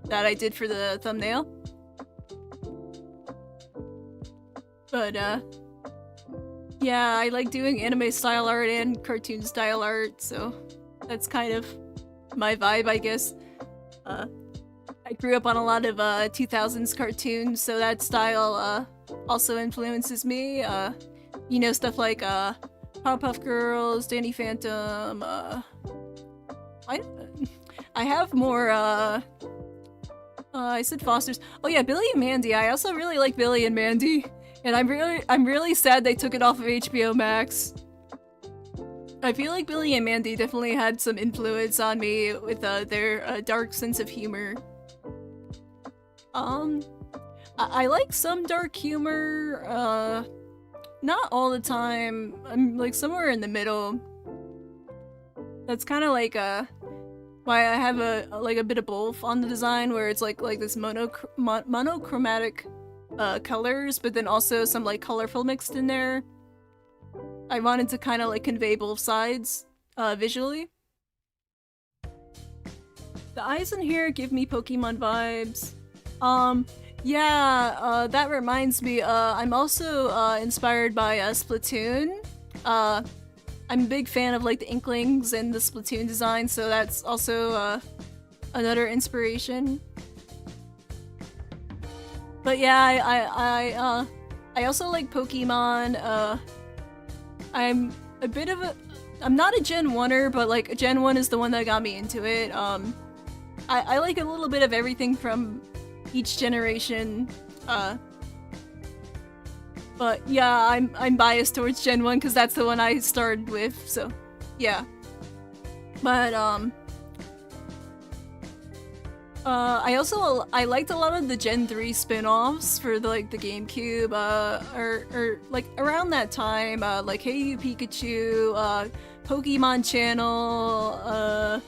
I did for the thumbnail. But yeah, I like doing anime style art and cartoon style art, so that's kind of my vibe, I guess. I grew up on a lot of 2000s cartoons, so that style also influences me. You know, stuff like Powerpuff Girls, Danny Phantom. I have more. I said Foster's. Oh yeah, Billy and Mandy. I also really like Billy and Mandy. And I'm really sad they took it off of HBO Max. I feel like Billy and Mandy definitely had some influence on me with their dark sense of humor. I like some dark humor, not all the time. I'm like somewhere in the middle. That's kind of like why I have a bit of both on the design, where it's like this monochromatic colors, but then also some like colorful mixed in there. I wanted to kind of like convey both sides visually. The eyes in here give me Pokemon vibes. Yeah, that reminds me, I'm also inspired by Splatoon. I'm a big fan of like the Inklings and the Splatoon design, so that's also another inspiration. But yeah, I also like Pokemon. I'm a bit of a... I'm not a Gen 1er, but like Gen 1 is the one that got me into it. I like a little bit of everything from each generation. But yeah, I'm biased towards Gen 1 because that's the one I started with, so yeah. But I liked a lot of the Gen 3 spin-offs for the GameCube, or like around that time, like Hey You Pikachu, Pokemon Channel,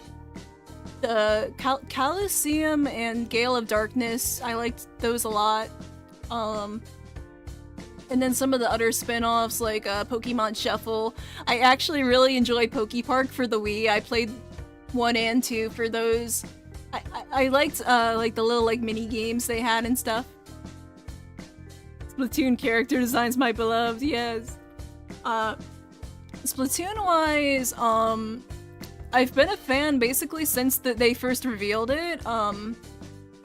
the Coliseum and Gale of Darkness. I liked those a lot. And then some of the other spin-offs like Pokemon Shuffle. I actually really enjoy Pokepark for the Wii. I played 1 and 2 for those. I liked like the little like mini games they had and stuff. Splatoon character designs, my beloved, yes. Splatoon-wise, I've been a fan basically since they first revealed it.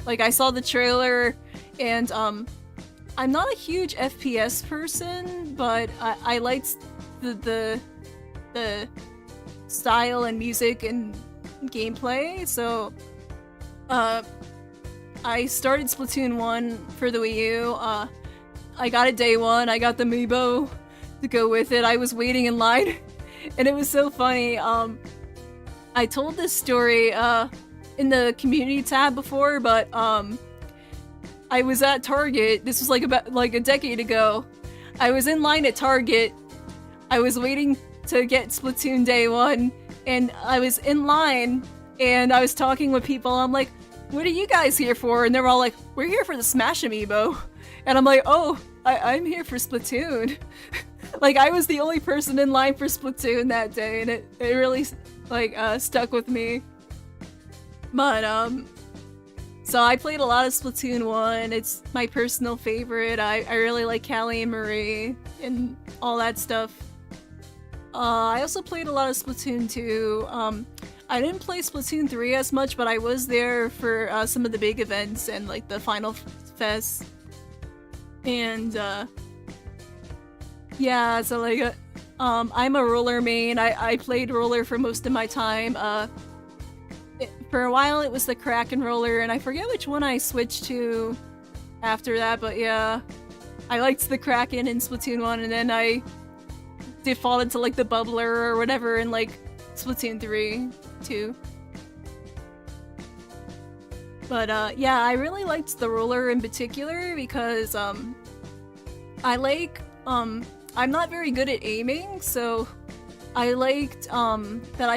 Like I saw the trailer, and I'm not a huge FPS person, but I liked the style and music and gameplay, so I started Splatoon 1 for the Wii U. I got it day 1, I got the Amiibo to go with it. I was waiting in line, and it was so funny. I told this story in the community tab before, but I was at Target. This was about a decade ago. I was in line at Target. I was waiting to get Splatoon day 1, and I was in line, and I was talking with people. I'm like, what are you guys here for? And they're all like, we're here for the Smash Amiibo. And I'm like, oh, I'm here for Splatoon. Like, I was the only person in line for Splatoon that day, and it really, stuck with me. But, So I played a lot of Splatoon 1. It's my personal favorite. I really like Callie and Marie and all that stuff. I also played a lot of Splatoon 2. I didn't play Splatoon 3 as much, but I was there for some of the big events and like the Final Fest. And yeah, so like I'm a roller main. I played roller for most of my time. For a while it was the Kraken roller, and I forget which one I switched to after that, but yeah. I liked the Kraken in Splatoon 1, and then I defaulted to like the Bubbler or whatever in like Splatoon 3 too. But yeah, I really liked the roller in particular because I like I'm not very good at aiming, so I liked that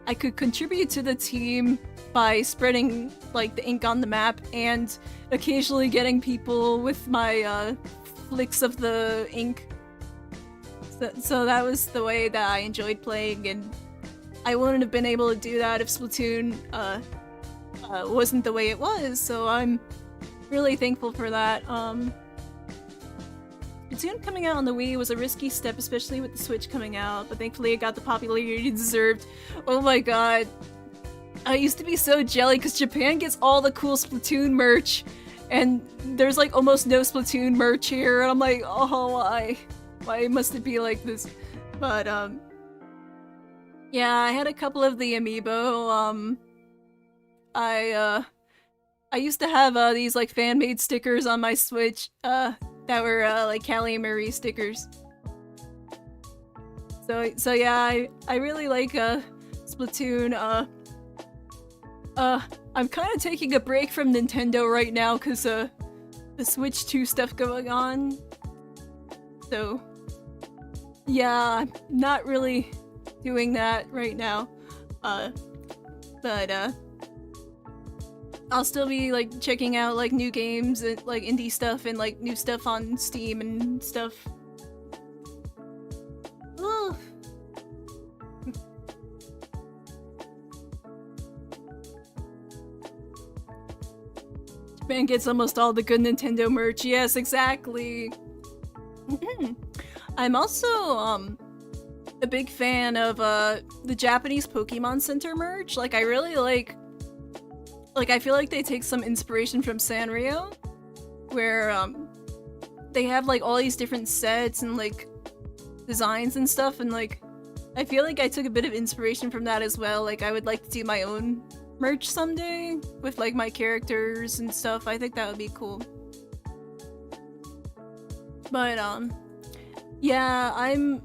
I could contribute to the team by spreading like the ink on the map and occasionally getting people with my flicks of the ink. So that was the way that I enjoyed playing, and I wouldn't have been able to do that if Splatoon wasn't the way it was, so I'm really thankful for that. Splatoon coming out on the Wii was a risky step, especially with the Switch coming out, but thankfully it got the popularity it deserved. Oh my god. I used to be so jelly because Japan gets all the cool Splatoon merch, and there's like almost no Splatoon merch here, and I'm like, oh, why? Why must it be like this? But, yeah, I had a couple of the amiibo. I used to have these like fan-made stickers on my Switch, that were like Callie and Marie stickers. So yeah, I really like Splatoon. I'm kind of taking a break from Nintendo right now because the Switch 2 stuff going on. So yeah, I'm not really doing that right now. But I'll still be like checking out like new games and like indie stuff and like new stuff on Steam and stuff. Ugh. Japan gets almost all the good Nintendo merch. Yes, exactly. I'm also a big fan of the Japanese Pokemon Center merch. Like I really like I feel like they take some inspiration from Sanrio, where they have like all these different sets and like designs and stuff, and like I feel like I took a bit of inspiration from that as well. Like I would like to do my own merch someday with like my characters and stuff. I think that would be cool. But yeah, I'm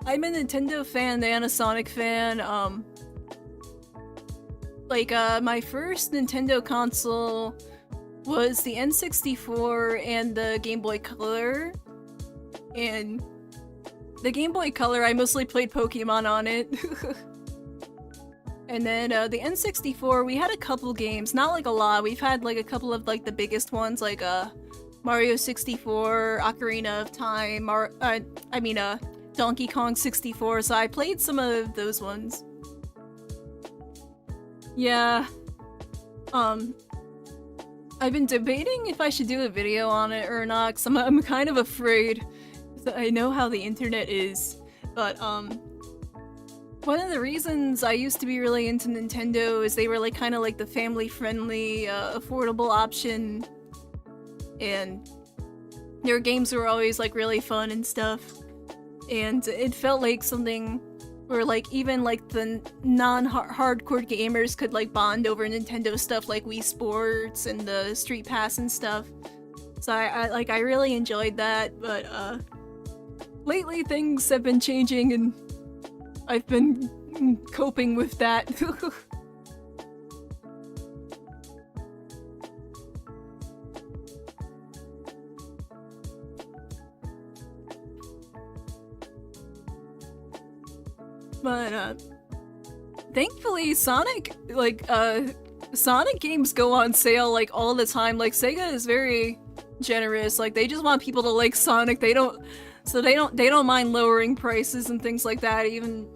a Nintendo fan and a Sonic fan. Like, my first Nintendo console was the N64 and the Game Boy Color. And the Game Boy Color, I mostly played Pokemon on it. And then, the N64, we had a couple games, not like a lot. We've had like a couple of like the biggest ones, like, Mario 64, Ocarina of Time, Donkey Kong 64, so I played some of those ones. Yeah. I've been debating if I should do a video on it or not, because I'm kind of afraid. I know how the internet is. But, one of the reasons I used to be really into Nintendo is they were like kind of like the family-friendly, affordable option. And their games were always like really fun and stuff. And it felt like something where like even like the non-hardcore gamers could like bond over Nintendo stuff like Wii Sports and the Street Pass and stuff. So I really enjoyed that, but lately things have been changing and I've been coping with that. But, thankfully, Sonic games go on sale, like, all the time. Like, Sega is very generous. Like, they just want people to like Sonic. They don't mind lowering prices and things like that, even.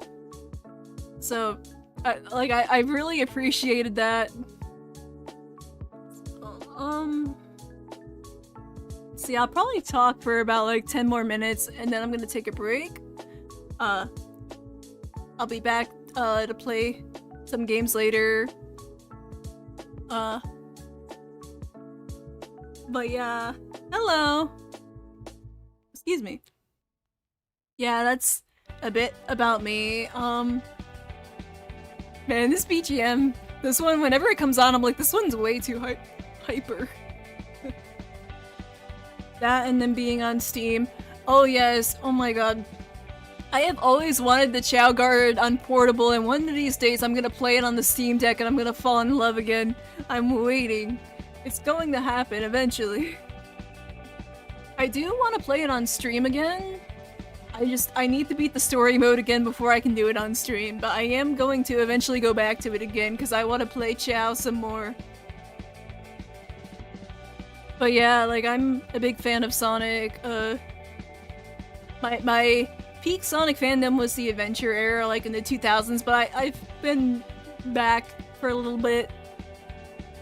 So, I really appreciated that. See, I'll probably talk for about like 10 more minutes and then I'm gonna take a break. I'll be back to play some games later. But yeah, hello. Excuse me. Yeah, that's a bit about me. Man, this BGM, this one, whenever it comes on, I'm like, this one's way too hyper. That and then being on Steam. Oh yes, oh my god. I have always wanted the Chow Guard on portable, and one of these days I'm gonna play it on the Steam Deck and I'm gonna fall in love again. I'm waiting. It's going to happen eventually. I do want to play it on stream again. I need to beat the story mode again before I can do it on stream, but I am going to eventually go back to it again because I want to play Chow some more. But yeah, like, I'm a big fan of Sonic. My peak Sonic fandom was the Adventure era, like in the 2000s, but I've been back for a little bit.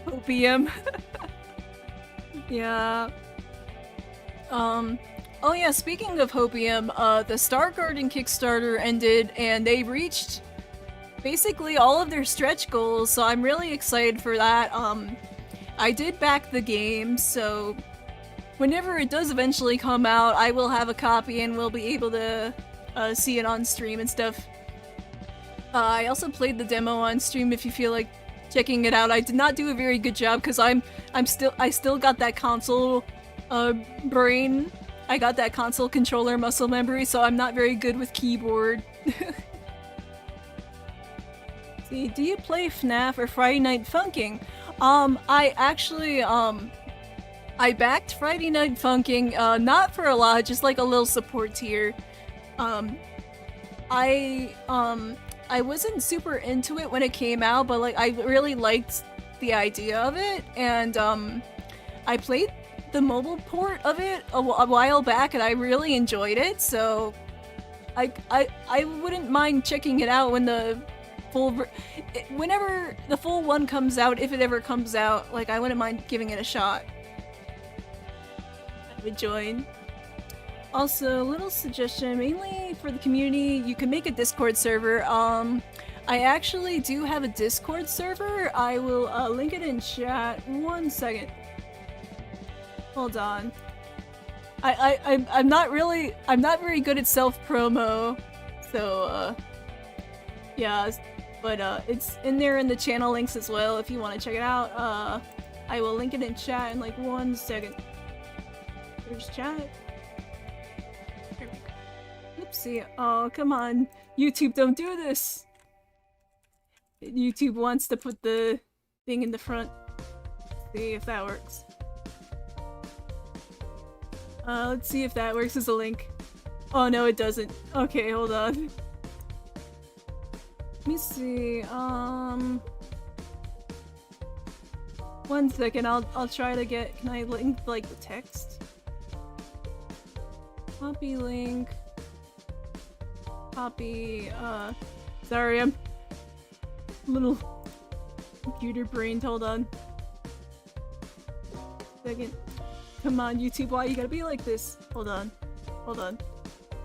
Opium. Yeah. Oh yeah, speaking of Hopium, the Star Garden Kickstarter ended and they reached basically all of their stretch goals, so I'm really excited for that. I did back the game, so whenever it does eventually come out, I will have a copy and we'll be able to see it on stream and stuff. I also played the demo on stream if you feel like checking it out. I did not do a very good job because I still got that console brain. I got that console controller muscle memory, so I'm not very good with keyboard. See, do you play FNAF or Friday Night Funkin'? I actually, I backed Friday Night Funkin', not for a lot, just like a little support tier. I wasn't super into it when it came out, but like, I really liked the idea of it, and, I played the mobile port of it a while back, and I really enjoyed it, so I wouldn't mind checking it out when the whenever the full one comes out, if it ever comes out. Like, I wouldn't mind giving it a shot. I would join. Also, little suggestion, mainly for the community, you can make a Discord server. I actually do have a Discord server. I will link it in chat. 1 second. Hold on. I'm not very good at self-promo, so yeah, but it's in there in the channel links as well if you want to check it out. I will link it in chat in like 1 second. There's chat. There we go. Oopsie. Oh, come on. YouTube, don't do this! YouTube wants to put the thing in the front. Let's see if that works. Let's see if that works as a link. Oh no, it doesn't. Okay, hold on. Let me see, 1 second, I'll try to get— can I link, like, the text? Copy link. Copy, sorry, I'm a little computer brained, hold on. Second. Come on, YouTube, why you gotta be like this? Hold on. Hold on.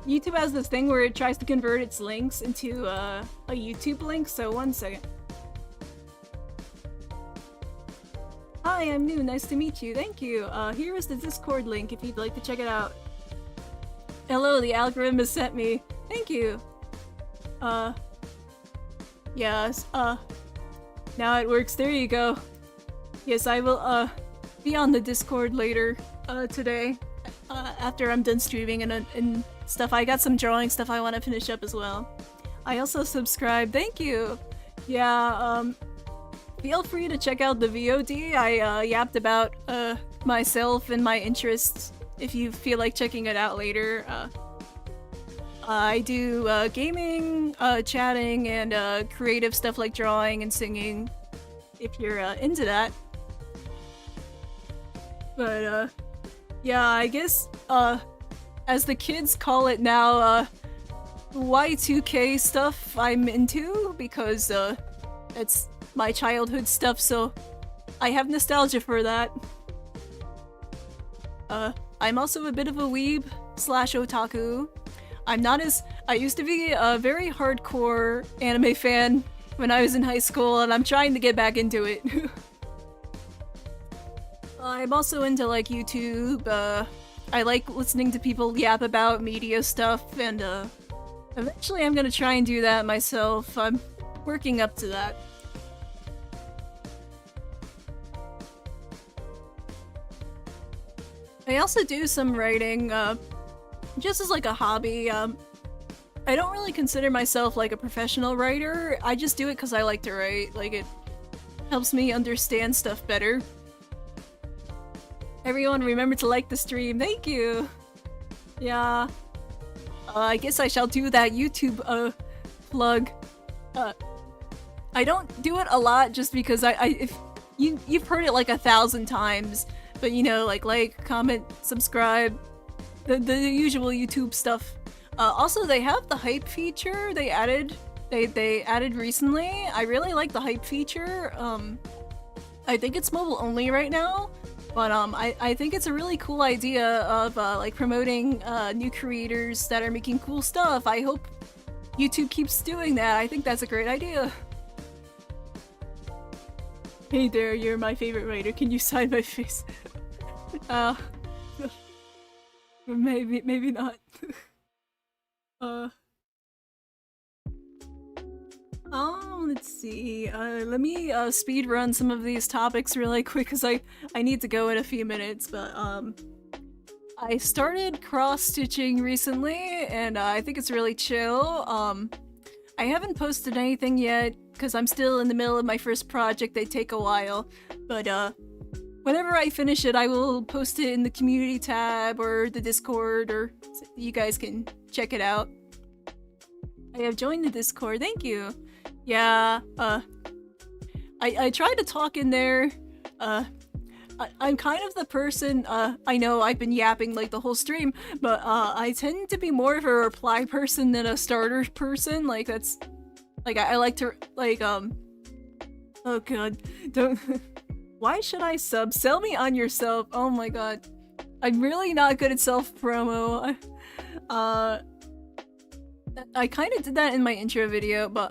YouTube has this thing where it tries to convert its links into a YouTube link, so 1 second. Hi, I'm new. Nice to meet you. Thank you. Here is the Discord link if you'd like to check it out. Hello, the algorithm has sent me. Thank you. Yes, now it works. There you go. Yes, I will, be on the Discord later, today. After I'm done streaming and stuff. I got some drawing stuff I want to finish up as well. I also subscribed. Thank you! Yeah, feel free to check out the VOD. I yapped about myself and my interests if you feel like checking it out later. I do gaming, chatting, and creative stuff like drawing and singing, if you're into that. But yeah, I guess as the kids call it now, Y2K stuff I'm into because it's my childhood stuff, so I have nostalgia for that. I'm also a bit of a weeb slash otaku. I used to be a very hardcore anime fan when I was in high school, and I'm trying to get back into it. I'm also into like YouTube. I like listening to people yap about media stuff, and eventually I'm gonna try and do that myself. I'm working up to that. I also do some writing, just as like a hobby. I don't really consider myself like a professional writer. I just do it because I like to write. Like, it helps me understand stuff better. Everyone remember to like the stream. Thank you! Yeah. I guess I shall do that YouTube, plug. I don't do it a lot just because if you've heard it like 1,000 times, but you know, like, comment, subscribe, the usual YouTube stuff. Also, they have the hype feature they added recently. I really like the hype feature. I think it's mobile only right now, but I think it's a really cool idea of like promoting new creators that are making cool stuff. I hope YouTube keeps doing that. I think that's a great idea. Hey there, you're my favorite writer. Can you sign my face? Maybe not. Let's see. Let me speed run some of these topics really quick because I need to go in a few minutes, but I started cross-stitching recently and I think it's really chill. I haven't posted anything yet because I'm still in the middle of my first project. They take a while, but whenever I finish it, I will post it in the community tab or the Discord, or you guys can check it out. I have joined the Discord, thank you! Yeah, I try to talk in there. I'm kind of the person, I know I've been yapping like the whole stream, but I tend to be more of a reply person than a starter person. Like, that's... Like, I like to, like, oh god, don't... Why should I sub? Sell me on yourself. Oh my god. I'm really not good at self-promo. I kind of did that in my intro video, but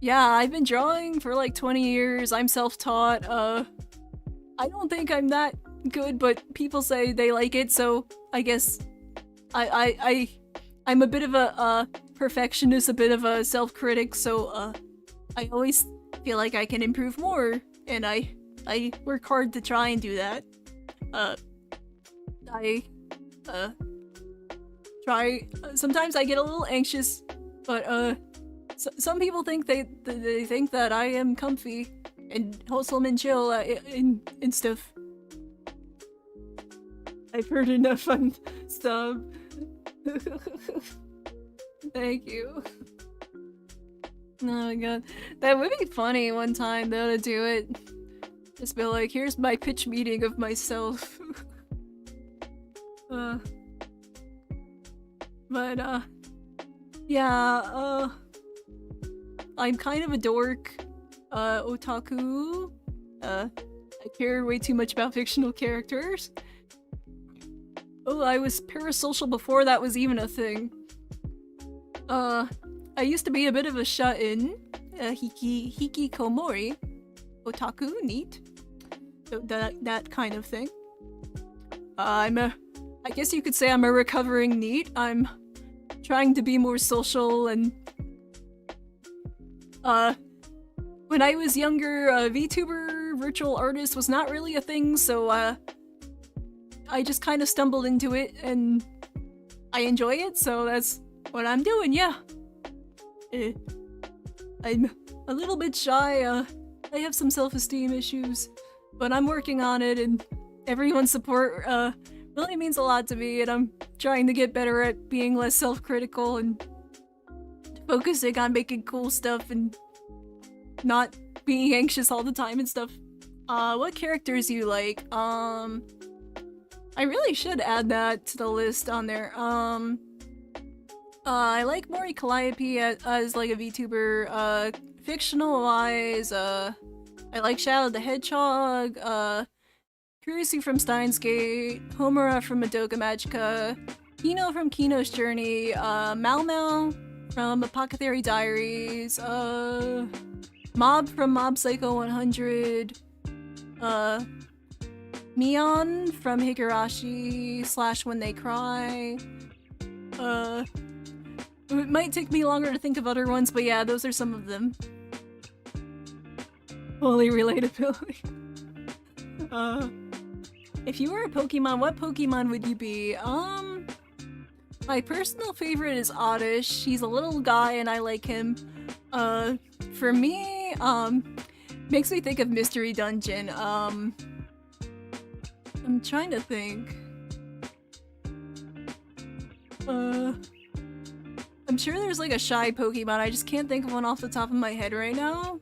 yeah, I've been drawing for like 20 years. I'm self-taught. I don't think I'm that good, but people say they like it, so I guess I'm a bit of a perfectionist, a bit of a self-critic, so I always feel like I can improve more, and I work hard to try and do that. Sometimes I get a little anxious, but some people think they think that I am comfy and wholesome and chill and stuff. I've heard enough on stuff. Thank you. Oh my god. That would be funny one time though to do it. Just be like, here's my pitch meeting of myself. Yeah, I'm kind of a dork, otaku. I care way too much about fictional characters. Oh, I was parasocial before that was even a thing. I used to be a bit of a shut-in, hikikomori, otaku, neat. So that kind of thing. I guess you could say I'm a recovering neat. I'm trying to be more social and when I was younger, VTuber, virtual artist was not really a thing, so I just kind of stumbled into it and I enjoy it, so that's what I'm doing, yeah. I'm a little bit shy, I have some self-esteem issues, but I'm working on it, and everyone's support really means a lot to me, and I'm trying to get better at being less self-critical and focusing on making cool stuff and not being anxious all the time and stuff. What characters you like? I really should add that to the list on there. I like Mori Calliope as like a VTuber. Fictional-wise, I like Shadow the Hedgehog, Kurusu from Steins Gate, Homura from Madoka Magica, Kino from Kino's Journey, Mau Mau from Apothecary Diaries, Mob from Mob Psycho 100, Mion from Higurashi / When They Cry, it might take me longer to think of other ones, but yeah, those are some of them. Holy relatability. If you were a Pokemon, what Pokemon would you be? My personal favorite is Oddish. He's a little guy and I like him. For me, makes me think of Mystery Dungeon. I'm trying to think. I'm sure there's like a shy Pokemon, I just can't think of one off the top of my head right now.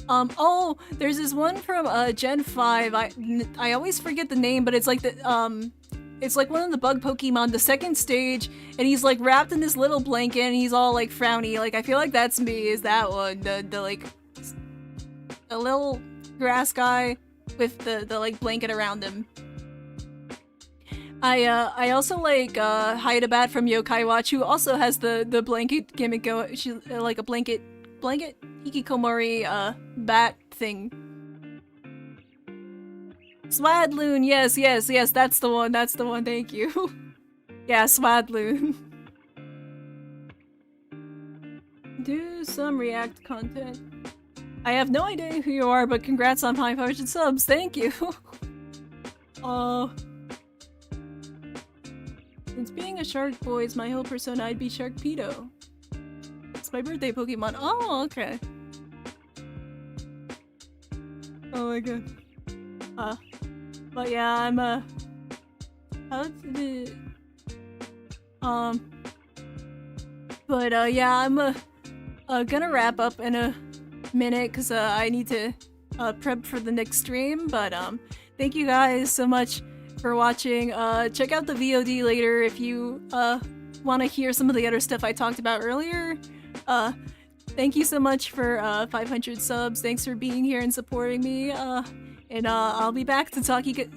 Oh, there's this one from Gen 5. I always forget the name, but it's like the it's like one of the bug Pokemon, the second stage, and he's like wrapped in this little blanket and he's all like frowny. Like I feel like that's me, is that one. The like the little grass guy with the like blanket around him. I also like Hydabat from Yokai Watch, who also has the blanket gimmick going. She's like a blanket hikikomori bat thing. Swadloon, yes, that's the one, thank you. Yeah, Swadloon. Do some React content. I have no idea who you are, but congrats on 500 subs, thank you. Since being a shark boy is my whole persona, I'd be Sharkpedo. It's my birthday Pokemon. Oh, okay. Oh my god. But yeah, I'm yeah, I'm gonna wrap up in a minute because I need to prep for the next stream. But thank you guys so much for watching. Check out the VOD later if you want to hear some of the other stuff I talked about earlier. Thank you so much for 500 subs. Thanks for being here and supporting me. And I'll be back to talk let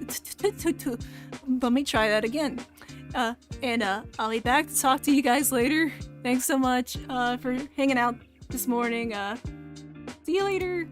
me try that again. I'll be back to talk to you guys later. Thanks so much for hanging out this morning. See you later.